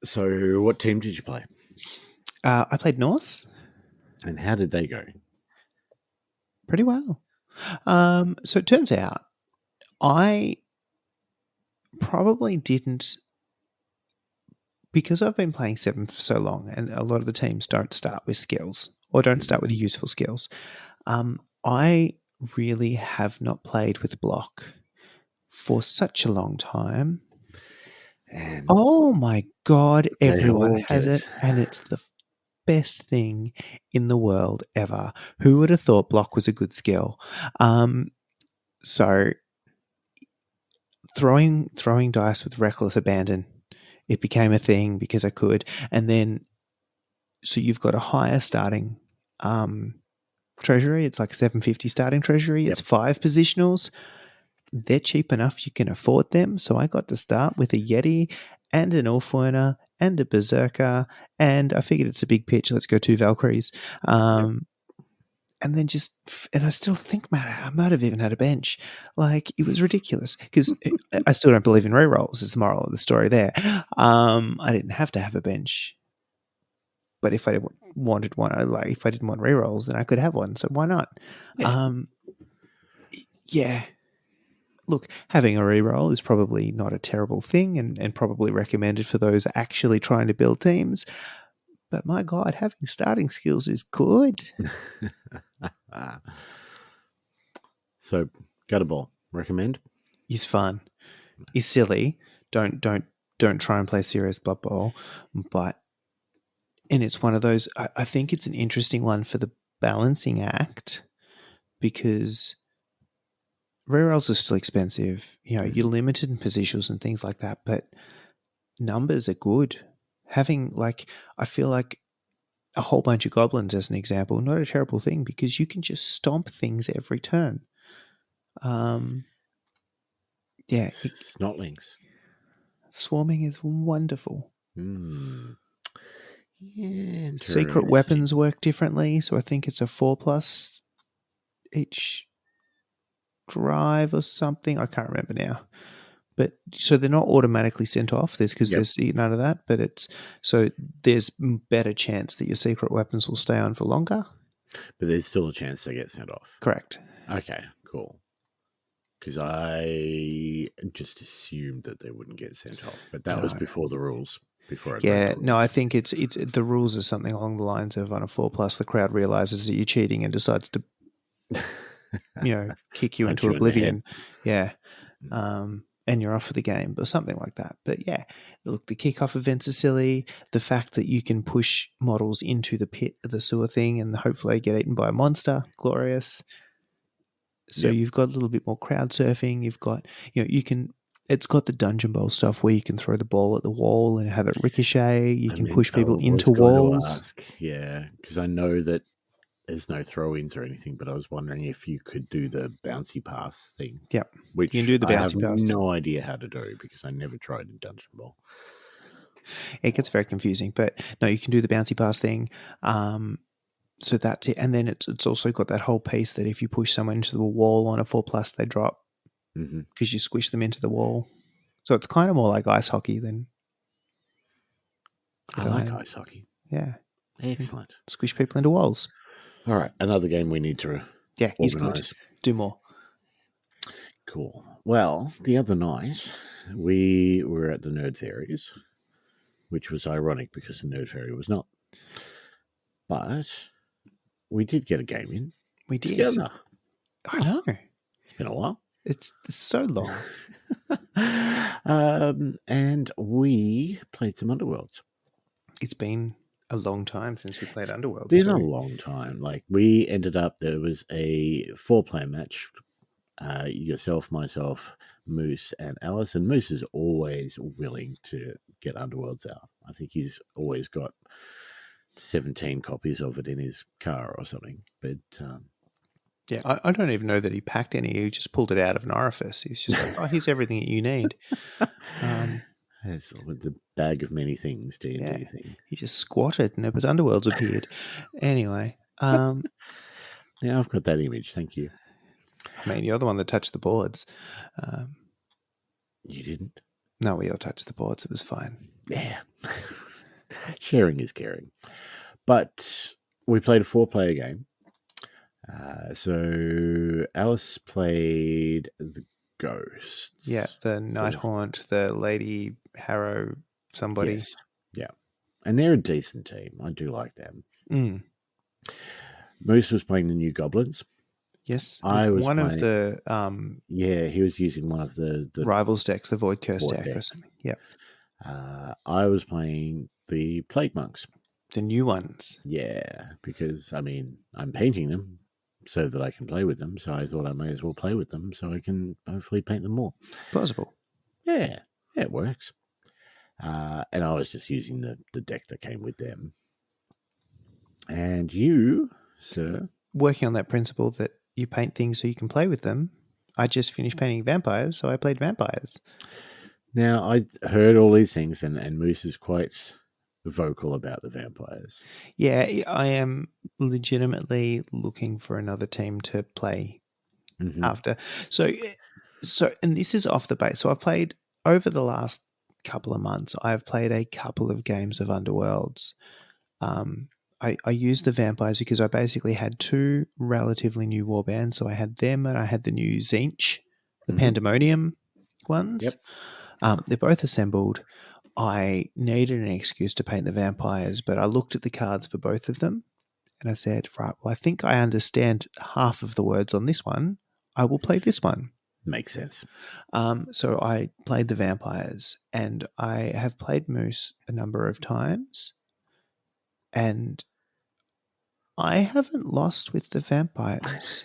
S2: So what team did you play?
S3: I played Norse.
S2: And how did they go?
S3: Pretty well. So it turns out I probably didn't, because I've been playing 7 for so long and a lot of the teams don't start with skills or don't start with useful skills. I really have not played with block for such a long time. And oh my God, everyone has it. And it's the best thing in the world ever. Who would have thought block was a good skill? So throwing dice with reckless abandon, it became a thing because I could. And then, so you've got a higher starting treasury. It's like 750 starting treasury. It's 5 positionals. They're cheap enough you can afford them. So I got to start with a Yeti and an Ulfwerner and a Berserker, and I figured it's a big pitch. Let's go 2 Valkyries. And then and I still think, I might have even had a bench. Like, it was ridiculous because I still don't believe in rerolls is the moral of the story there. I didn't have to have a bench. But if I wanted one, if I didn't want rerolls, then I could have one. So why not? Yeah. Look, having a reroll is probably not a terrible thing and probably recommended for those actually trying to build teams. But my God, having starting skills is good.
S2: So, Gutter Ball, recommend?
S3: Is fun. Is silly. Don't try and play serious Blood Bowl. And it's one of those, I think it's an interesting one for the balancing act because rerolls are still expensive. You're limited in positions and things like that, but numbers are good. Having I feel like a whole bunch of goblins as an example, not a terrible thing because you can just stomp things every turn.
S2: Snotlings.
S3: Swarming is wonderful.
S2: Yeah,
S3: secret weapons work differently, so I think it's a 4+ each drive or something. I can't remember now. But so they're not automatically sent off. Because
S2: Yep.
S3: there's none of that. But it's so there's better chance that your secret weapons will stay on for longer.
S2: But there's still a chance they get sent off.
S3: Correct.
S2: Okay, cool. Because I just assumed that they wouldn't get sent off, but that was
S3: No.
S2: before the rules. Before I
S3: Yeah,
S2: read the
S3: no, I
S2: rules.
S3: think it's the rules are something along the lines of on a 4+, the crowd realizes that you're cheating and decides to, kick you
S2: Punch
S3: into
S2: you in the head.
S3: oblivion. Yeah. And you're off for the game or something like that. But yeah, look, the kickoff events are silly. The fact that you can push models into the pit of the sewer thing and hopefully they get eaten by a monster, glorious. So
S2: Yep.
S3: you've got a little bit more crowd surfing. You've got, it's got the Dungeon Bowl stuff where you can throw the ball at the wall and have it ricochet. You can push people into walls.
S2: Yeah, because I know that there's no throw-ins or anything, but I was wondering if you could do the bouncy pass thing.
S3: Yep.
S2: Which
S3: You can do the
S2: I have
S3: bouncy pass.
S2: no idea how to do because I never tried in Dungeon Bowl.
S3: It gets very confusing, but no, you can do the bouncy pass thing. So that's it. And then it's also got that whole piece that if you push someone into the wall on a 4+, they drop because you squish them into the wall. So it's kind of more like ice hockey than.
S2: I like ice hockey.
S3: Yeah.
S2: Excellent.
S3: Squish people into walls.
S2: All right. Another game we need to
S3: he's good.
S2: organise.
S3: Do more.
S2: Cool. Well, the other night we were at the Nerd Fairies, which was ironic because the Nerd Fairy was not. But we did get a game in.
S3: We did.
S2: Together.
S3: I know.
S2: It's been a while.
S3: It's so long.
S2: And we played some Underworlds.
S3: It's been a long time since we played Underworlds.
S2: It's been a long time. Like we ended up, there was a 4-player match. Yourself, myself, Moose, and Alice. And Moose is always willing to get Underworlds out. I think he's always got 17 copies of it in his car or something. But
S3: yeah, I don't even know that he packed any. He just pulled it out of an orifice. He's just like, oh, here's everything that you need.
S2: It's with the bag of many things, D&D thing.
S3: He just squatted and it was Underworlds appeared. Anyway.
S2: Yeah, I've got that image. Thank you.
S3: I mean, you're the one that touched the boards.
S2: You didn't?
S3: No, we all touched the boards. It was fine.
S2: Yeah. Sharing is caring. But we played a 4-player game. So Alice played the Ghosts.
S3: Yeah, the Night Haunt, the Lady Harrow, somebody.
S2: Yes. Yeah. And they're a decent team. I do like them. Moose was playing the New Goblins.
S3: Yes.
S2: I was
S3: one
S2: playing,
S3: of the
S2: he was using one of the
S3: Rivals decks, the Void Curse deck or something. Yeah.
S2: I was playing the Plague Monks.
S3: The new ones.
S2: Yeah, because I mean I'm painting them so that I can play with them. So I thought I may as well play with them so I can hopefully paint them more.
S3: Plausible.
S2: Yeah, it works. And I was just using the deck that came with them. And you, sir,
S3: working on that principle that you paint things so you can play with them. I just finished painting vampires, so I played vampires.
S2: Now, I heard all these things, and Moose is quite vocal about the vampires.
S3: Yeah, I am legitimately looking for another team to play after. So, and this is off the base. So I've played over the last couple of months. I've played a couple of games of Underworlds. I used the vampires because I basically had 2 relatively new warbands. So I had them and I had the new Zinch, the Pandemonium ones.
S2: Yep.
S3: They're both assembled. I needed an excuse to paint the vampires, but I looked at the cards for both of them and I said, right, well, I think I understand half of the words on this one. I will play this one.
S2: Makes sense.
S3: So I played the vampires and I have played Moose a number of times. And I haven't lost with the vampires.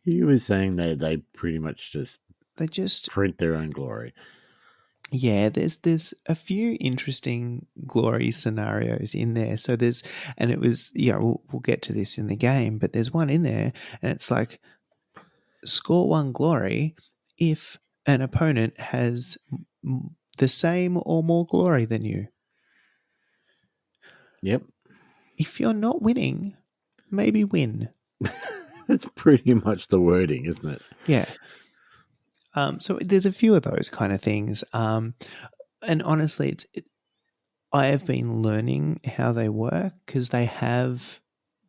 S2: He was saying they pretty much just print their own glory.
S3: Yeah, there's a few interesting glory scenarios in there. So and it was, we'll get to this in the game, but there's one in there and it's like score 1 glory if an opponent has the same or more glory than you.
S2: Yep.
S3: If you're not winning, maybe win.
S2: That's pretty much the wording, isn't it?
S3: Yeah. So there's a few of those kind of things. And honestly, I have been learning how they work because they have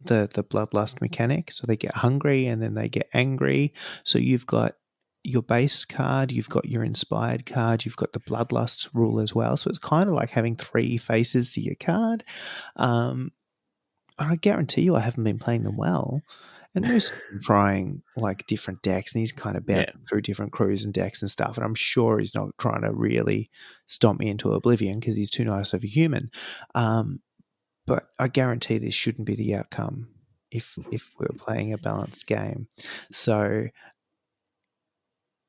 S3: the bloodlust mechanic. So they get hungry and then they get angry. So you've got your base card, you've got your inspired card, you've got the bloodlust rule as well. So it's kind of like having three faces to your card. And I guarantee you I haven't been playing them well. And Moose is trying like different decks and he's kind of bouncing through different crews and decks and stuff. And I'm sure he's not trying to really stomp me into oblivion because he's too nice of a human. But I guarantee this shouldn't be the outcome if we're playing a balanced game. So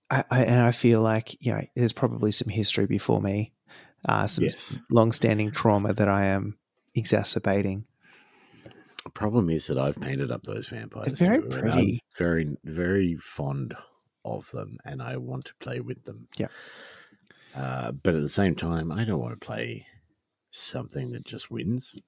S3: I feel like, there's probably some history before me, some long-standing trauma that I am exacerbating.
S2: The problem is that I've painted up those vampires.
S3: They're very
S2: too,
S3: pretty.
S2: and I'm very, very fond of them, and I want to play with them.
S3: Yeah.
S2: But at the same time, I don't want to play something that just wins.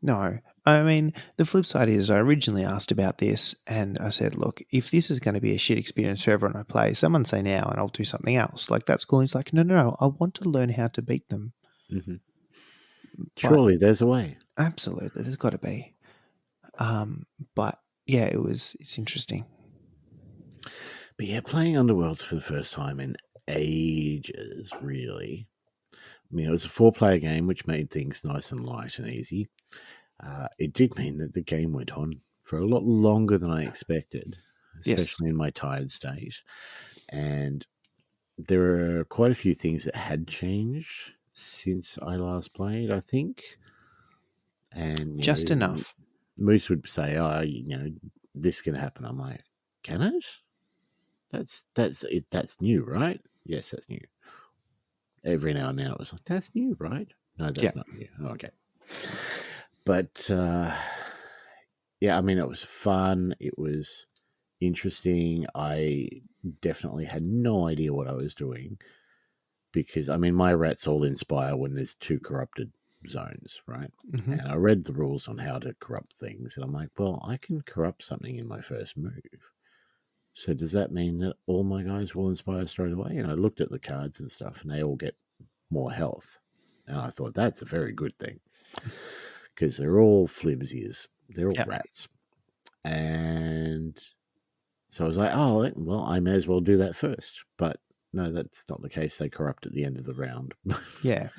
S3: No. I mean, the flip side is I originally asked about this and I said, look, if this is going to be a shit experience for everyone I play, someone say now and I'll do something else. Like, that's cool. He's like, no, I want to learn how to beat them.
S2: Mm-hmm. Surely there's a way.
S3: Absolutely. There's got to be. But yeah, it's interesting.
S2: But yeah, playing Underworlds for the first time in ages, really. I mean, it was a 4-player game, which made things nice and light and easy. It did mean that the game went on for a lot longer than I expected, especially in my tired state. And there are quite a few things that had changed since I last played, I think. And
S3: just enough.
S2: Moose would say, this can happen. I'm like, can it? That's new, right? Yes, that's new. Every now and then it was like, that's new, right? No, that's not new. Oh, okay. But I mean, it was fun. It was interesting. I definitely had no idea what I was doing because, I mean, my rats all inspire when there's 2 corrupted zones, right?
S3: Mm-hmm.
S2: And I read the rules on how to corrupt things, and I'm like, well, I can corrupt something in my first move. So does that mean that all my guys will inspire straight away? And I looked at the cards and stuff, and they all get more health. And I thought that's a very good thing because they're all flimsies. They're all rats. And so I was like, oh, well, I may as well do that first. But no, that's not the case. They corrupt at the end of the round.
S3: Yeah.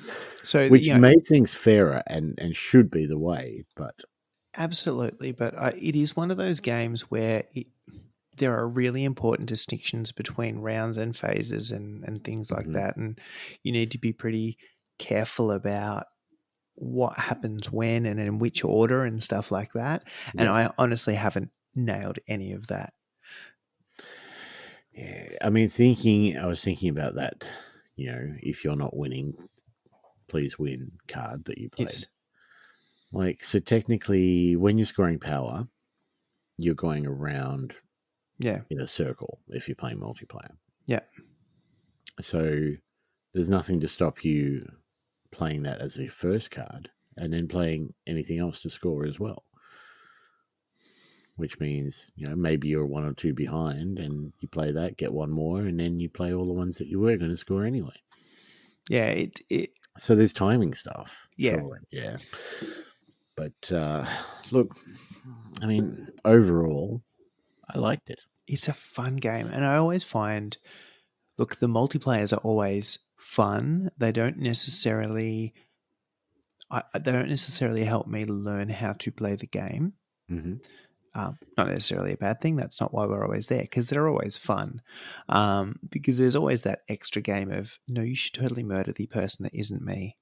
S3: So
S2: which made things fairer and should be the way, but
S3: absolutely. But it is one of those games where there are really important distinctions between rounds and phases and things like that, and you need to be pretty careful about what happens when and in which order and stuff like that. And I honestly haven't nailed any of that.
S2: Yeah, I mean, I was thinking about that, if you're not winning, please win card that you played.
S3: Yes.
S2: Like, so technically, when you're scoring power, you're going around in a circle if you're playing multiplayer.
S3: Yeah.
S2: So there's nothing to stop you playing that as a first card and then playing anything else to score as well. Which means, maybe you're 1 or 2 behind and you play that, get 1 more, and then you play all the ones that you were going to score anyway.
S3: Yeah.
S2: So there's timing stuff.
S3: Yeah.
S2: Surely. Yeah. But look, I mean, overall, I liked it.
S3: It's a fun game. And I always find, look, the multiplayers are always fun. They don't necessarily help me learn how to play the game.
S2: Mm-hmm.
S3: Not necessarily a bad thing. That's not why we're always there, because they're always fun. Because there's always that extra game of, no, you should totally murder the person that isn't me.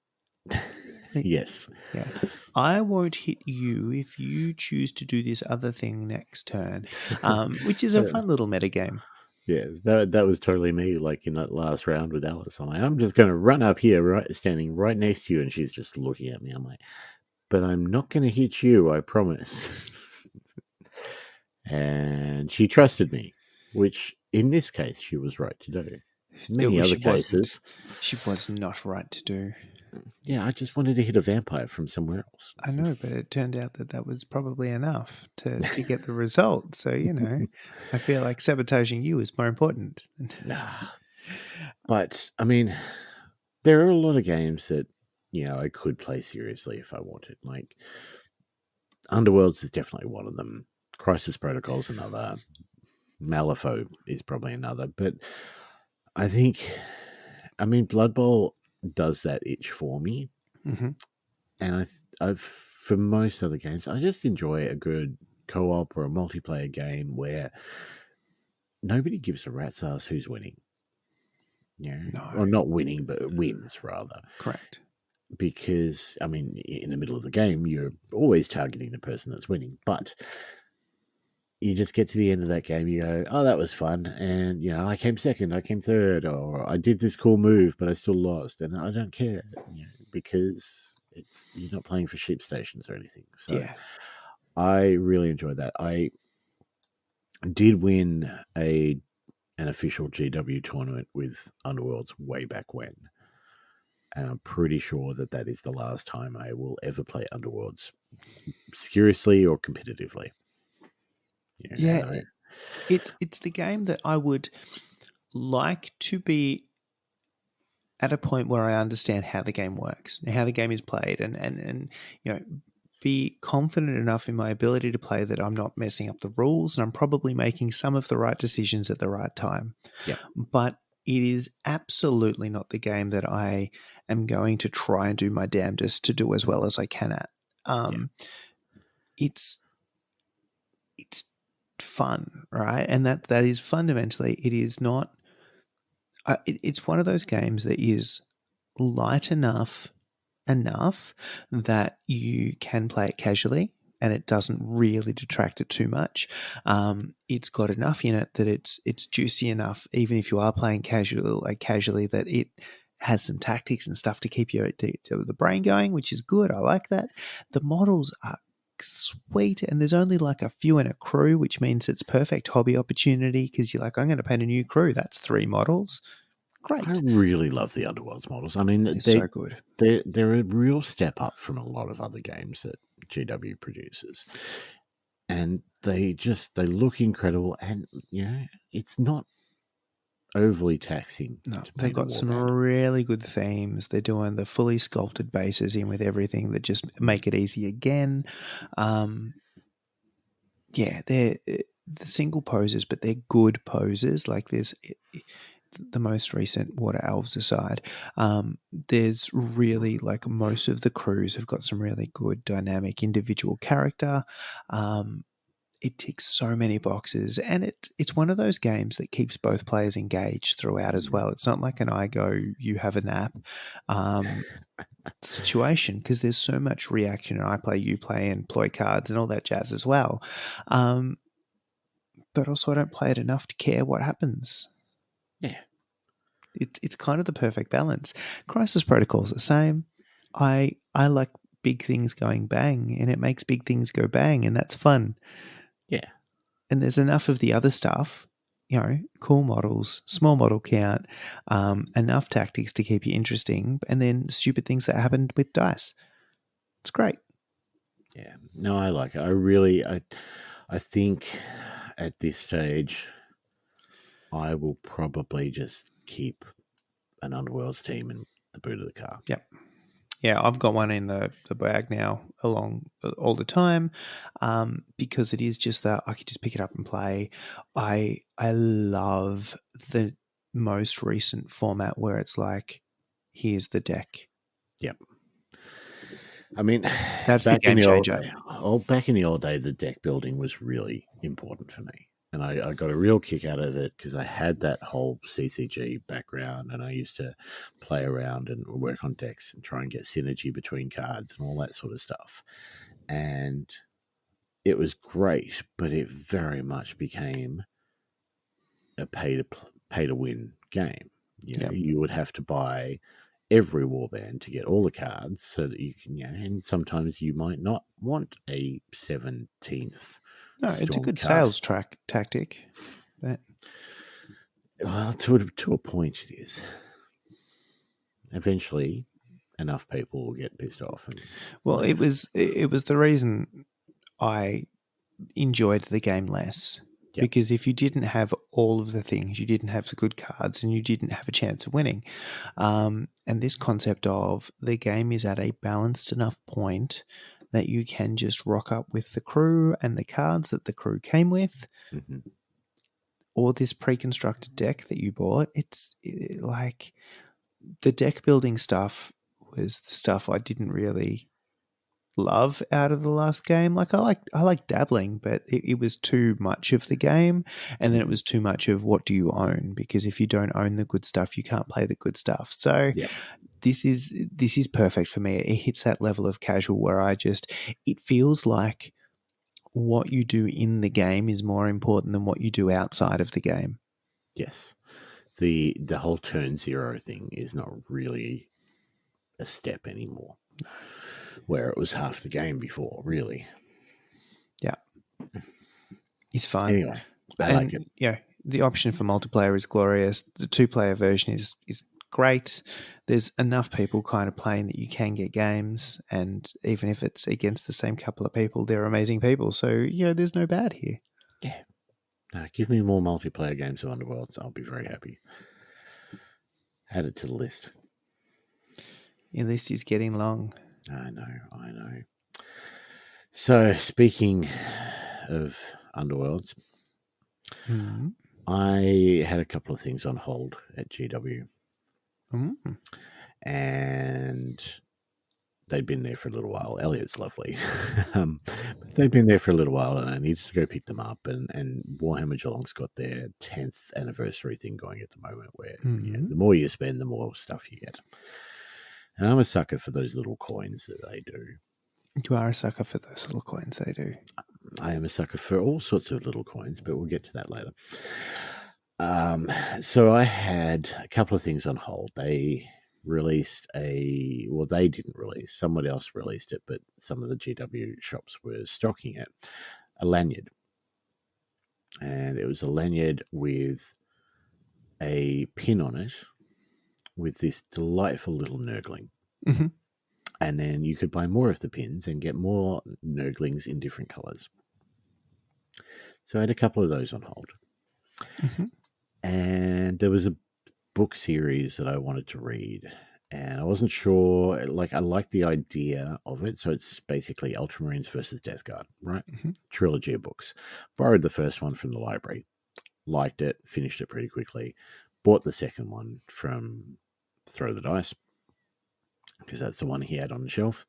S2: Yes.
S3: Yeah. I won't hit you if you choose to do this other thing next turn, which is a fun little metagame.
S2: Yeah, that was totally me, like in that last round with Alice. I'm like, I'm just going to run up here, standing right next to you, and she's just looking at me. I'm like, but I'm not going to hit you, I promise. And she trusted me, which in this case she was right to do. Many other cases,
S3: she was not right to do.
S2: Yeah, I just wanted to hit a vampire from somewhere else.
S3: I know, but it turned out that that was probably enough to get the result. So, I feel like sabotaging you is more important.
S2: Nah. But, I mean, there are a lot of games that, I could play seriously if I wanted. Like, Underworlds is definitely one of them. Crisis Protocol is another. Malifaux is probably another. But I think, Blood Bowl does that itch for me.
S3: Mm-hmm.
S2: And I've for most other games, I just enjoy a good co-op or a multiplayer game where nobody gives a rat's ass who's winning. Yeah,
S3: No,
S2: or not winning, but wins rather.
S3: correct.
S2: Because in the middle of the game, you're always targeting the person that's winning, but you just get to the end of that game, you go, "Oh, that was fun," and I came second, I came third, or I did this cool move, but I still lost, and I don't care, because you're not playing for sheep stations or anything. So
S3: Yeah.
S2: I really enjoyed that. I did win an official GW tournament with Underworlds way back when. And I'm pretty sure that is the last time I will ever play Underworlds seriously or competitively.
S3: Yeah,
S2: And
S3: it's the game that I would like to be at a point where I understand how the game works and how the game is played, and be confident enough in my ability to play that I'm not messing up the rules and I'm probably making some of the right decisions at the right time.
S2: Yep.
S3: But it is absolutely not the game that I am going to try and do my damnedest to do as well as I can at. It's fun, right? And that is fundamentally, it is not. It's one of those games that is light enough that you can play it casually and it doesn't really detract it too much. It's got enough in it that it's juicy enough, even if you are playing casually, that it has some tactics and stuff to keep the brain going, which is good. I like that. The models are sweet, and there's only like a few in a crew, which means it's perfect hobby opportunity because you're like, I'm going to paint a new crew. That's 3 models. Great.
S2: I really love the Underworlds models.
S3: They're so good.
S2: They're a real step up from a lot of other games that GW produces. And they look incredible, and it's not overly taxing.
S3: No,
S2: To
S3: they've
S2: paint a
S3: got some
S2: warband.
S3: really good themes. They're doing the fully sculpted bases in with everything that just make it easy again. They're the single poses, but they're good poses. Like there's the most recent Water Elves aside, there's really, like, most of the crews have got some really good dynamic individual character. It ticks so many boxes, and it's one of those games that keeps both players engaged throughout as well. It's not like an I go, you have a nap situation, because there's so much reaction, and I play, you play, and ploy cards and all that jazz as well. But also I don't play it enough to care what happens.
S2: Yeah.
S3: It's kind of the perfect balance. Crisis Protocol is the same. I like big things going bang, and it makes big things go bang, and that's fun.
S2: Yeah.
S3: And there's enough of the other stuff, cool models, small model count, enough tactics to keep you interesting, and then stupid things that happened with dice. It's great.
S2: Yeah. No, I like it. I think at this stage, I will probably just keep an Underworlds team in the boot of the car.
S3: Yep. Yeah, I've got one in the bag now along all the time, because it is just that I can just pick it up and play. I love the most recent format where it's like, here's the deck.
S2: Yep. I mean,
S3: That's the game changer.
S2: Back in the old day, the deck building was really important for me. And I got a real kick out of it because I had that whole CCG background, and I used to play around and work on decks and try and get synergy between cards and all that sort of stuff. And it was great, but it very much became a pay to win game. You would have to buy every warband to get all the cards so that you can, and sometimes you might not want a 17th.
S3: No, it's a good
S2: Stormcast.
S3: sales tactic. But
S2: Well, to a point, it is. Eventually, enough people will get pissed off. And
S3: Well, it
S2: leave.
S3: was the reason I enjoyed the game less.
S2: Yep.
S3: Because if you didn't have all of the things, you didn't have the good cards, and you didn't have a chance of winning. And this concept of the game is at a balanced enough point that you can just rock up with the crew and the cards that the crew came with,
S2: Mhm.
S3: or this pre-constructed deck that you bought. Like the deck building stuff was the stuff I didn't really love out of the last game. Like I like dabbling, but it was too much of the game, and then it was too much of what do you own, because if you don't own the good stuff, you can't play the good stuff. So
S2: Yep.
S3: this is perfect for me. It hits that level of casual where it feels like what you do in the game is more important than what you do outside of the game.
S2: Yes. The whole turn zero thing is not really a step anymore, where it was half the game before, really.
S3: Yeah. It's fun.
S2: Anyway, I like it.
S3: Yeah, the option for multiplayer is glorious. The 2-player version is great. There's enough people kind of playing that you can get games, and even if it's against the same couple of people, they're amazing people. So, there's no bad here.
S2: Yeah. Give me more multiplayer games of Underworlds. I'll be very happy. Add it to the list.
S3: Your list is getting long.
S2: I know. So, speaking of Underworlds, I had a couple of things on hold at GW. And they'd been there for a little while. Elliot's lovely. But they'd been there for a little while, and I needed to go pick them up. And Warhammer Geelong's got their 10th anniversary thing going at the moment, where the more you spend, the more stuff you get. And I'm a sucker for those little coins that they do.
S3: You are a sucker for those little coins they do.
S2: I am a sucker for all sorts of little coins, but we'll get to that later. So I had a couple of things on hold. They released they didn't release, someone else released it, but some of the GW shops were stocking it, a lanyard. And it was a lanyard with a pin on it with this delightful little nurgling.
S3: Mm-hmm.
S2: And then you could buy more of the pins and get more nurglings in different colors. So I had a couple of those on hold.
S3: Mm-hmm.
S2: And there was a book series that I wanted to read, and I wasn't sure. I liked the idea of it. So it's basically Ultramarines versus Death Guard, right?
S3: Mm-hmm.
S2: Trilogy of books. Borrowed the first one from the library, liked it, finished it pretty quickly. Bought the second one from Throw the Dice, because that's the one he had on the shelf.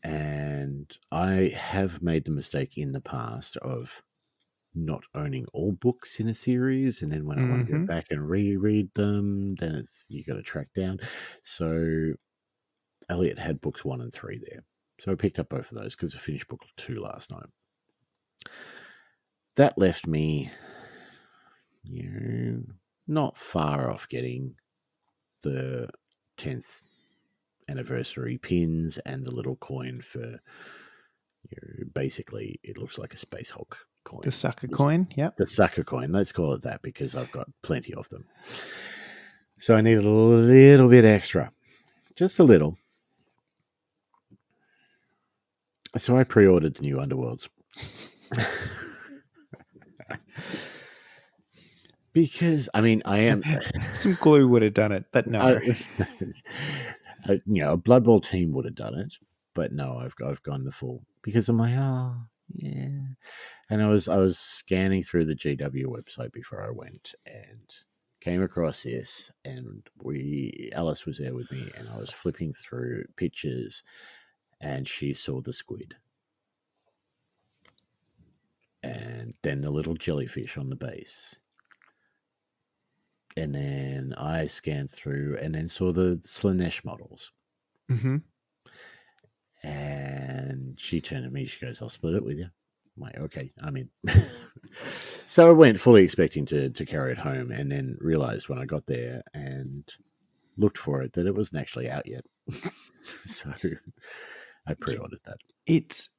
S2: And I have made the mistake in the past of not owning all books in a series, and then when I want to go back and reread them, then you got to track down. So Elliot had books 1 and 3 there, so I picked up both of those because I finished book 2 last night. That left me, not far off getting the 10th anniversary pins and the little coin for. Basically, it looks like a Space Hulk coin.
S3: The sucker coin, yep.
S2: The sucker coin, let's call it that, because I've got plenty of them. So I needed a little bit extra, just a little. So I pre-ordered the new Underworlds. Because, I am...
S3: Some glue would have done it, but no.
S2: A Blood Bowl team would have done it, but no, I've gone the full, because I'm like, oh, yeah. And I was scanning through the GW website before I went and came across this, and Alice was there with me, and I was flipping through pictures, and she saw the squid. And then the little jellyfish on the base. And then I scanned through and then saw the Slanesh models.
S3: Mm-hmm.
S2: And she turned to me, she goes, I'll split it with you. I'm like, okay, I'm in. So I went fully expecting to carry it home, and then realized when I got there and looked for it that it wasn't actually out yet. So I pre-ordered that.
S3: It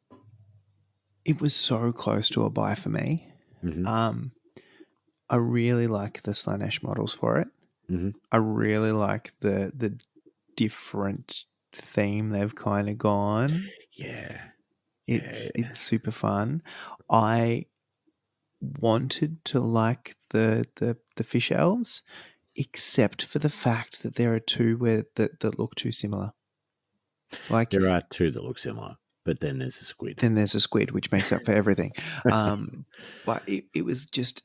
S3: was so close to a buy for me.
S2: Mm-hmm.
S3: I really like the Slanesh models for it.
S2: Mm-hmm.
S3: I really like the different theme they've kind of gone.
S2: Yeah.
S3: It's super fun. I wanted to like the fish elves, except for the fact that there are two that look too similar. Like
S2: There are two that look similar, but then there's a squid.
S3: then there's a squid, which makes up for everything. But it was just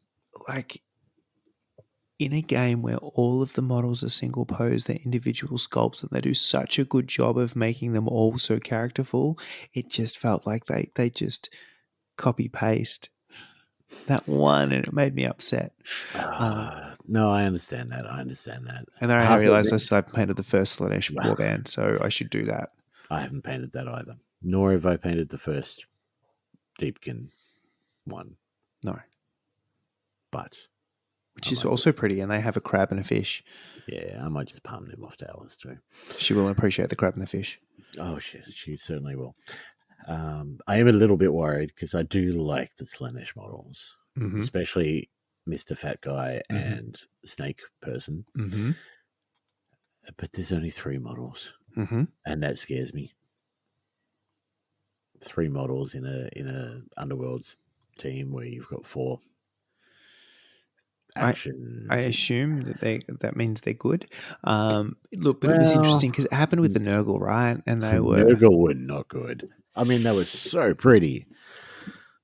S3: like in a game where all of the models are single pose, they're individual sculpts, and they do such a good job of making them all so characterful, it just felt like they just copy paste that one, and it made me upset.
S2: No, I understand that.
S3: And then I
S2: Half of
S3: realized
S2: it-
S3: I painted the first Slanesh warband, so I should do that.
S2: I haven't painted that either. Nor have I painted the first Deepkin one.
S3: No.
S2: But
S3: Which
S2: I
S3: is
S2: might
S3: also
S2: just-
S3: pretty, and they have a crab and a fish.
S2: Yeah, I might just palm them off to Alice too.
S3: She will appreciate the crab and the fish.
S2: Oh, she certainly will. I am a little bit worried because I do like the Slaanesh models,
S3: Mm-hmm.
S2: especially Mr. Fat Guy
S3: Mhm.
S2: and Snake Person.
S3: Mm-hmm.
S2: But there's only 3 models,
S3: Mm-hmm.
S2: and that scares me. 3 models in a Underworlds team where you've got 4 actions.
S3: I assume that means they're good. Look, but it was interesting because it happened with the Nurgle, right? And they were
S2: Nurgle were not good. I mean, they were so pretty.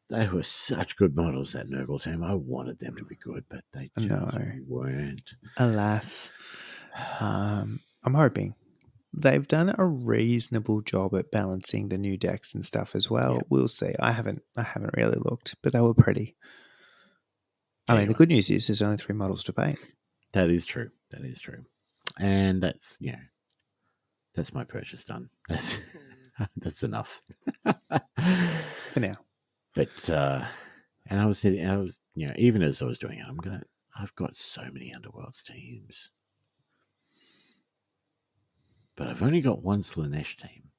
S2: They were such good models, that Nurgle team. I wanted them to be good, but they just weren't.
S3: alas. I'm hoping they've done a reasonable job at balancing the new decks and stuff as well.
S2: Yeah.
S3: We'll see. I haven't really looked, but they were pretty. I mean, the good news is there's only 3 models to paint.
S2: That is true. And that's my purchase done. That's enough.
S3: For now.
S2: But and I was even as I was doing it, I've got so many Underworlds teams. But I've only got one Slaanesh team.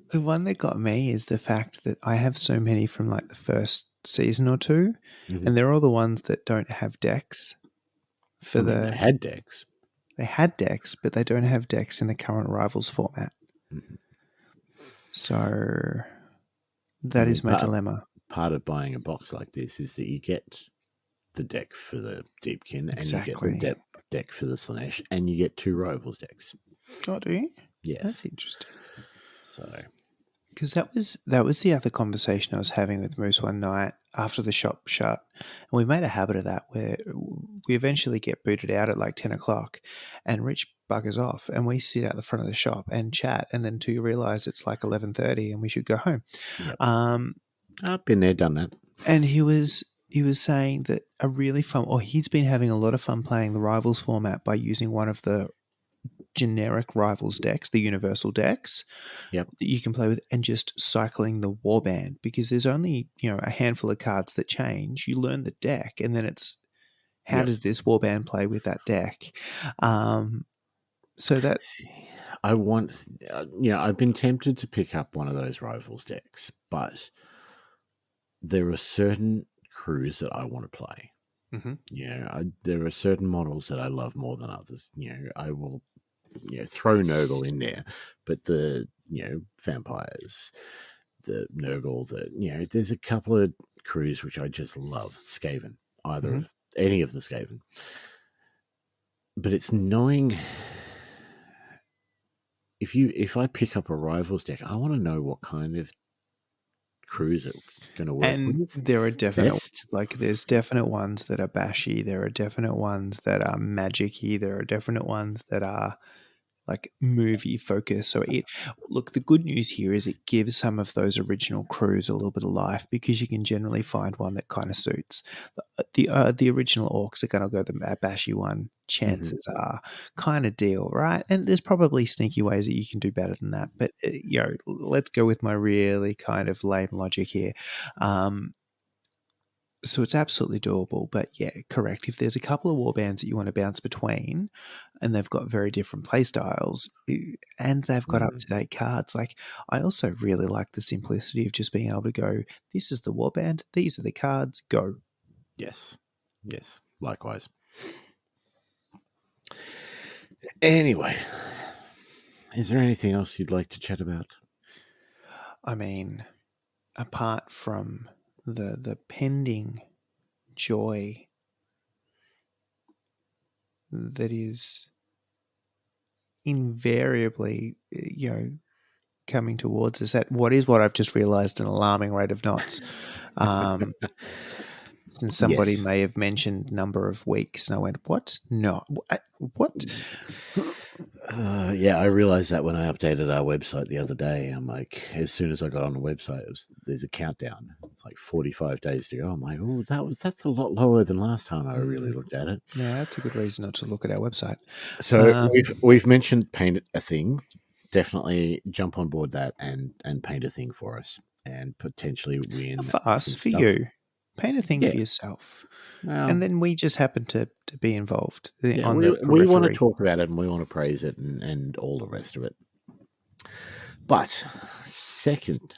S3: The one that got me is the fact that I have so many from like the first season or 2, and they're all the ones that don't have decks.
S2: They had decks.
S3: They had decks, but they don't have decks in the current Rivals format.
S2: Mm-hmm.
S3: So that is my dilemma.
S2: Part of buying a box like this is that you get the deck for the Deepkin, and you get the deck for the Slaanesh, and you get 2 Rivals decks.
S3: Oh, do you?
S2: Yes.
S3: That's interesting.
S2: So,
S3: because that was the other conversation I was having with Moose one night after the shop shut, and we made a habit of that where we eventually get booted out at like 10 o'clock, and Rich buggers off, and we sit out the front of the shop and chat, and then till you realise it's like 11:30 and we should go home.
S2: yep. I've been there, done that.
S3: And he was saying that he's been having a lot of fun playing the Rivals format by using one of the generic Rivals decks, the universal decks,
S2: yep,
S3: that you can play with, and just cycling the warband, because there's only a handful of cards that change. You learn the deck, and then it's how does this warband play with that deck? So that
S2: I want, I've been tempted to pick up one of those Rivals decks, but there are certain crews that I want to play.
S3: Mm-hmm.
S2: There are certain models that I love more than others. I will throw Nurgle in there, but the vampires, the Nurgle, there's a couple of crews which I just love. Skaven, any of the Skaven, but it's knowing if I pick up a Rivals deck, I want to know what kind of crews it's going to work
S3: and
S2: with.
S3: There are there's definite ones that are bashy. There are definite ones that are magic-y. There are definite ones that are like movie focus. So the good news here is it gives some of those original crews a little bit of life, because you can generally find one that kind of suits. The original orcs are going to go the bashy one. Chances are kind of deal, right? And there's probably sneaky ways that you can do better than that. But let's go with my really kind of lame logic here. So it's absolutely doable, but yeah, correct. If there's a couple of warbands that you want to bounce between, and they've got very different play styles, and they've got up-to-date cards, like I also really like the simplicity of just being able to go, this is the warband, these are the cards, go.
S2: Yes, likewise. Anyway, is there anything else you'd like to chat about?
S3: I mean, apart from the pending joy that is invariably, coming towards us at what I've just realized an alarming rate of knots. Since somebody
S2: Yes.
S3: may have mentioned number of weeks, and I went, "What? No, what?"
S2: Yeah, I realized that when I updated our website the other day. I'm like, as soon as I got on the website, there's a countdown. It's like 45 days to go. I'm like, oh, that's a lot lower than last time I really looked at it.
S3: Yeah, that's a good reason not to look at our website.
S2: So we've mentioned paint a thing. Definitely jump on board that and paint a thing for us and potentially win
S3: Not for us,
S2: some
S3: for
S2: stuff.
S3: you. Paint a thing
S2: Yeah.
S3: for yourself.
S2: Well,
S3: And then we just happen to be involved
S2: yeah,
S3: on the
S2: we want to
S3: periphery.
S2: talk about it and we want to praise it and all the rest of it. But second,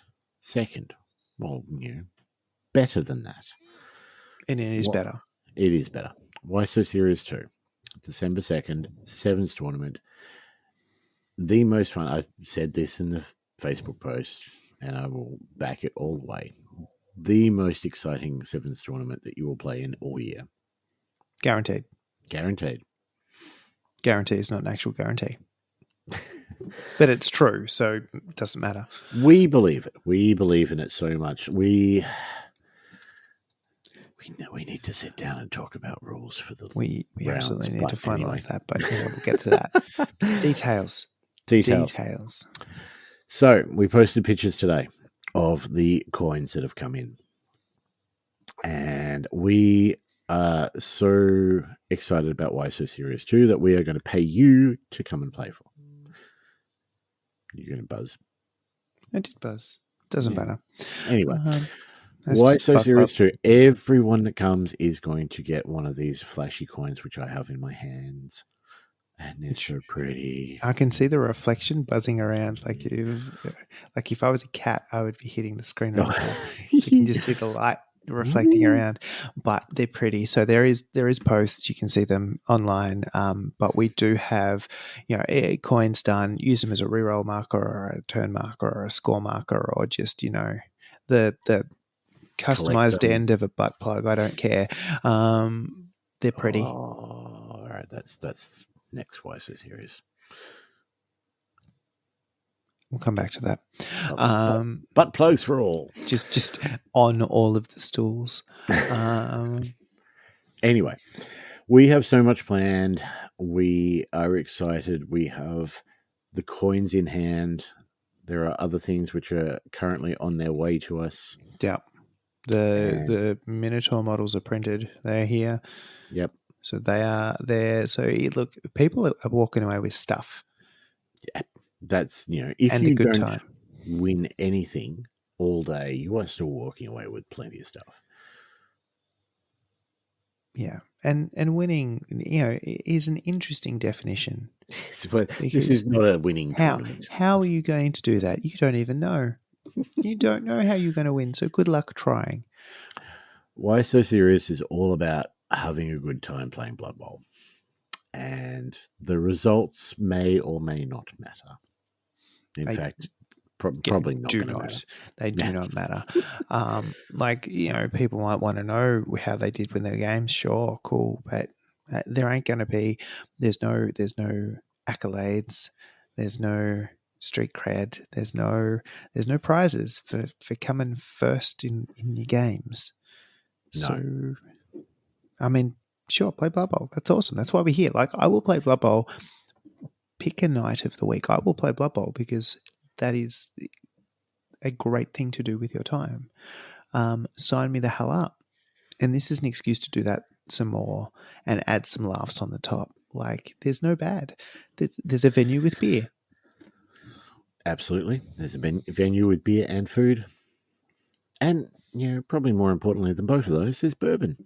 S2: well, better than that.
S3: And it is better.
S2: It is better. Why So Serious 2? December 2nd, Sevens tournament. The most fun. I said this in the Facebook post and I will back it all the way. The most exciting Sevens tournament that you will play in all year.
S3: Guaranteed.
S2: Guaranteed.
S3: Guarantee is not an actual guarantee. But it's true, so it doesn't matter.
S2: We believe it. We believe in it so much. We know we need to sit down and talk about rules for the
S3: We
S2: rounds,
S3: absolutely need
S2: but
S3: to finalize
S2: anyway.
S3: that, but we'll get to that. Details.
S2: So we posted pictures today of the coins that have come in. And we are so excited about Why So Serious 2 that we are going to pay you to come and play for. You're going to buzz.
S3: I did buzz. Doesn't matter.
S2: Anyway,
S3: that's
S2: Why
S3: just
S2: So
S3: butt
S2: Serious
S3: pop.
S2: 2? Everyone that comes is going to get one of these flashy coins, which I have in my hands. And they're so pretty.
S3: I can see the reflection buzzing around. Like if I was a cat, I would be hitting the screen right now. So you can just see the light reflecting around. But they're pretty. So there is posts. You can see them online. But we do have coins done. Use them as a reroll marker or a turn marker or a score marker or just the customized end of a butt plug. I don't care. They're pretty.
S2: Oh, all right. That's next Why So Serious.
S3: We'll come back to that.
S2: Butt plugs for all.
S3: Just on all of the stools.
S2: Anyway, we have so much planned. We are excited. We have the coins in hand. There are other things which are currently on their way to us.
S3: Yeah. The Minotaur models are printed. They're here.
S2: Yep.
S3: So they are there. So look, people are walking away with stuff.
S2: Yeah. That's, if
S3: and
S2: you
S3: a good
S2: don't
S3: time.
S2: win anything all day, you are still walking away with plenty of stuff.
S3: Yeah. And winning, is an interesting definition.
S2: But this is not a winning tournament.
S3: How are you going to do that? You don't even know. You don't know how you're going to win. So good luck trying.
S2: Why So Serious is all about having a good time playing Blood Bowl. And the results may or may not matter. In fact, probably not going to matter.
S3: They do not matter. People might want to know how they did win their games. Sure, cool, but there ain't going to be. There's no accolades. There's no street cred. There's no prizes for coming first in your games.
S2: No.
S3: So, I mean, sure, play Blood Bowl. That's awesome. That's why we're here. Like, I will play Blood Bowl. Pick a night of the week. I will play Blood Bowl because that is a great thing to do with your time. Sign me the hell up. And this is an excuse to do that some more and add some laughs on the top. Like, there's no bad. There's a venue with beer.
S2: Absolutely. There's a venue with beer and food. And, probably more importantly than both of those, there's bourbon.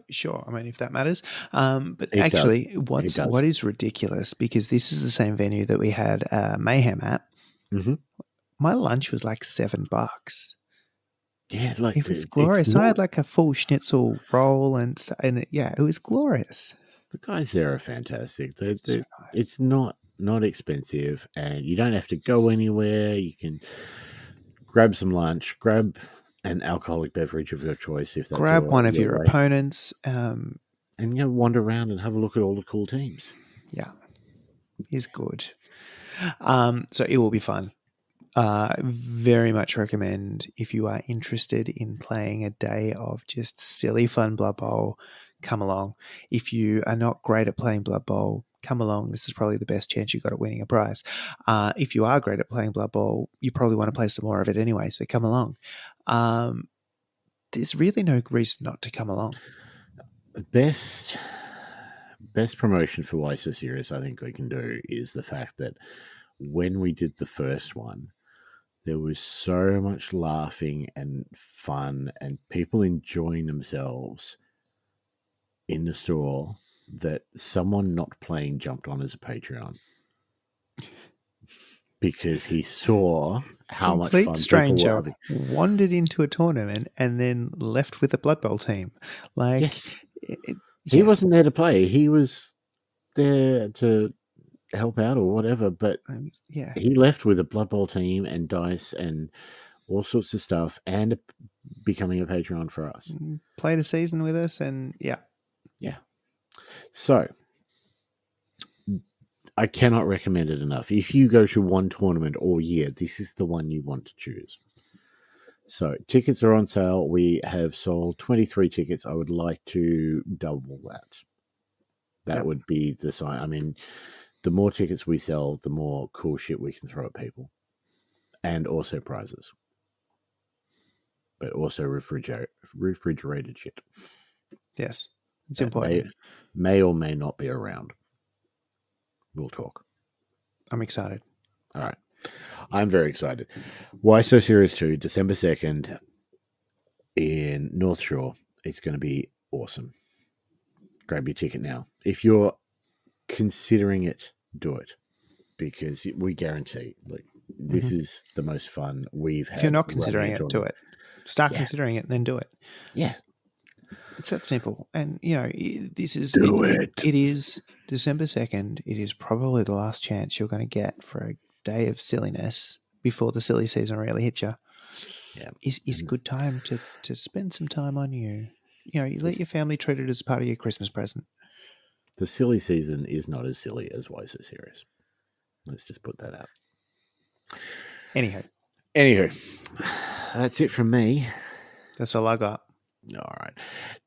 S3: Sure, I mean, if that matters. But it actually, what is ridiculous, because this is the same venue that we had Mayhem at.
S2: Mm-hmm.
S3: My lunch was like $7.
S2: Yeah,
S3: it was glorious. I had like a full schnitzel roll, and it was glorious.
S2: The guys there are fantastic.
S3: So nice.
S2: It's not expensive, and you don't have to go anywhere. You can grab some lunch, grab an alcoholic beverage of your choice if that's
S3: Grab one of your
S2: way,
S3: opponents.
S2: and wander around and have a look at all the cool teams.
S3: Yeah, is good. So it will be fun. Very much recommend if you are interested in playing a day of just silly fun Blood Bowl, come along. If you are not great at playing Blood Bowl, come along. This is probably the best chance you got at winning a prize. If you are great at playing Blood Bowl, you probably want to play some more of it anyway, so come along. There's really no reason not to come along.
S2: The best promotion for Why So Serious I think we can do is the fact that when we did the first one, there was so much laughing and fun and people enjoying themselves in the store that someone not playing jumped on as a Patreon because he saw how much
S3: Complete
S2: fun
S3: stranger
S2: people were having.
S3: wandered into a tournament and then left with a Blood Bowl team. Like,
S2: Yes.
S3: He
S2: He wasn't there to play. He was there to help out or whatever, but
S3: yeah,
S2: he left with a Blood Bowl team and dice and all sorts of stuff and becoming a Patreon for us.
S3: played a season with us, and yeah.
S2: So I cannot recommend it enough. If you go to one tournament all year, this is the one you want to choose. So tickets are on sale. We have sold 23 tickets. I would like to double that. That
S3: Yep.
S2: would be the sign. I mean, the more tickets we sell, the more cool shit we can throw at people. And also prizes. But also refrigerated shit.
S3: Yes, it's
S2: that
S3: important.
S2: May or may not be around. We'll talk.
S3: I'm excited.
S2: All right. I'm very excited. Why So Serious 2, December 2nd in North Shore. It's going to be awesome. Grab your ticket now. If you're considering it, do it. Because we guarantee, like, this is the most fun we've had.
S3: If you're not considering it, do it. Start considering it and then do it.
S2: Yeah.
S3: It's that simple. And, this is...
S2: Do it.
S3: It is December 2nd. It is probably the last chance you're going to get for a day of silliness before the silly season really hits you.
S2: Yeah.
S3: It's a good time to spend some time on you. You let your family treat it as part of your Christmas present.
S2: The silly season is not as silly as Why So Serious. Let's just put that out. Anywho, that's it from me.
S3: That's all I got.
S2: All right.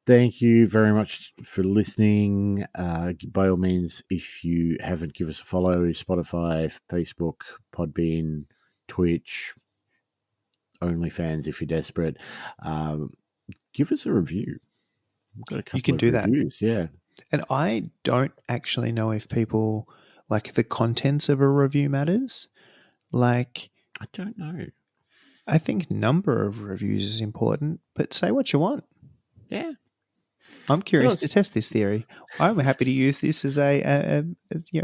S2: Thank you very much for listening. By all means, if you haven't, give us a follow. Spotify, Facebook, Podbean, Twitch, OnlyFans if you're desperate. Give us a review. We've got a couple
S3: You can
S2: of
S3: do
S2: reviews. Yeah.
S3: And I don't actually know if people, like, the contents of a review matters. Like,
S2: I don't know.
S3: I think number of reviews is important, but say what you want.
S2: Yeah.
S3: I'm curious to test this theory. I'm happy to use this as a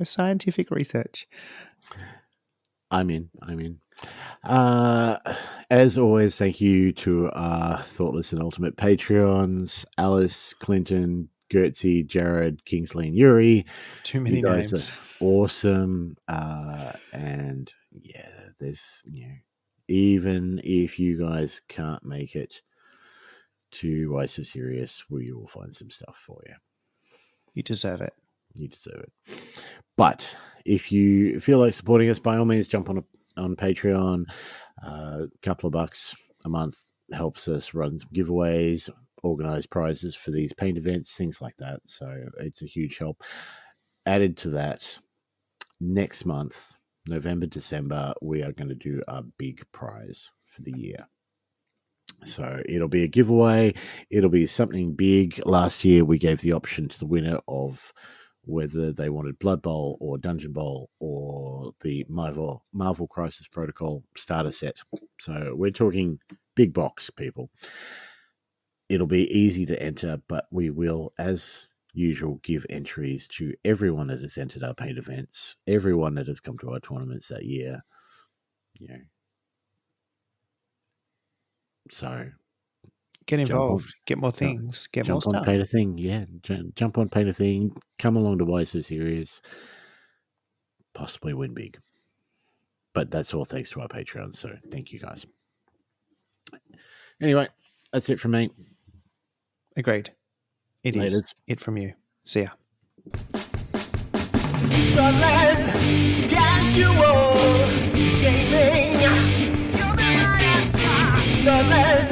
S3: scientific research.
S2: I'm in. As always, thank you to our Thoughtless and Ultimate Patreons, Alice, Clinton, Gertzy, Jared, Kingsley, and Yuri.
S3: Too many
S2: you guys
S3: names.
S2: Are awesome. And yeah, there's, even if you guys can't make it to Why So Serious, we will find some stuff for you.
S3: You deserve it.
S2: But if you feel like supporting us, by all means, jump on Patreon. A couple of bucks a month helps us run some giveaways, organize prizes for these paint events, things like that. So it's a huge help. Added to that, next month, November, December, we are going to do a big prize for the year. So it'll be a giveaway. It'll be something big. Last year, we gave the option to the winner of whether they wanted Blood Bowl or Dungeon Bowl or the Marvel Crisis Protocol starter set. So we're talking big box, people. It'll be easy to enter, but we will, as usual, give entries to everyone that has entered our paint events, everyone that has come to our tournaments that year. So
S3: Get
S2: Jump on-
S3: involved. Get more things. Get more
S2: Jump on
S3: stuff.
S2: Pay to Thing. Yeah. Jump on Pay to Thing. Come along to Why So Serious. Possibly win big. But that's all thanks to our Patreon. So thank you guys. Anyway, that's it from me.
S3: Agreed. It is
S2: Laters.
S3: it from you. See ya.
S1: Flawless, casual gaming. Flawless,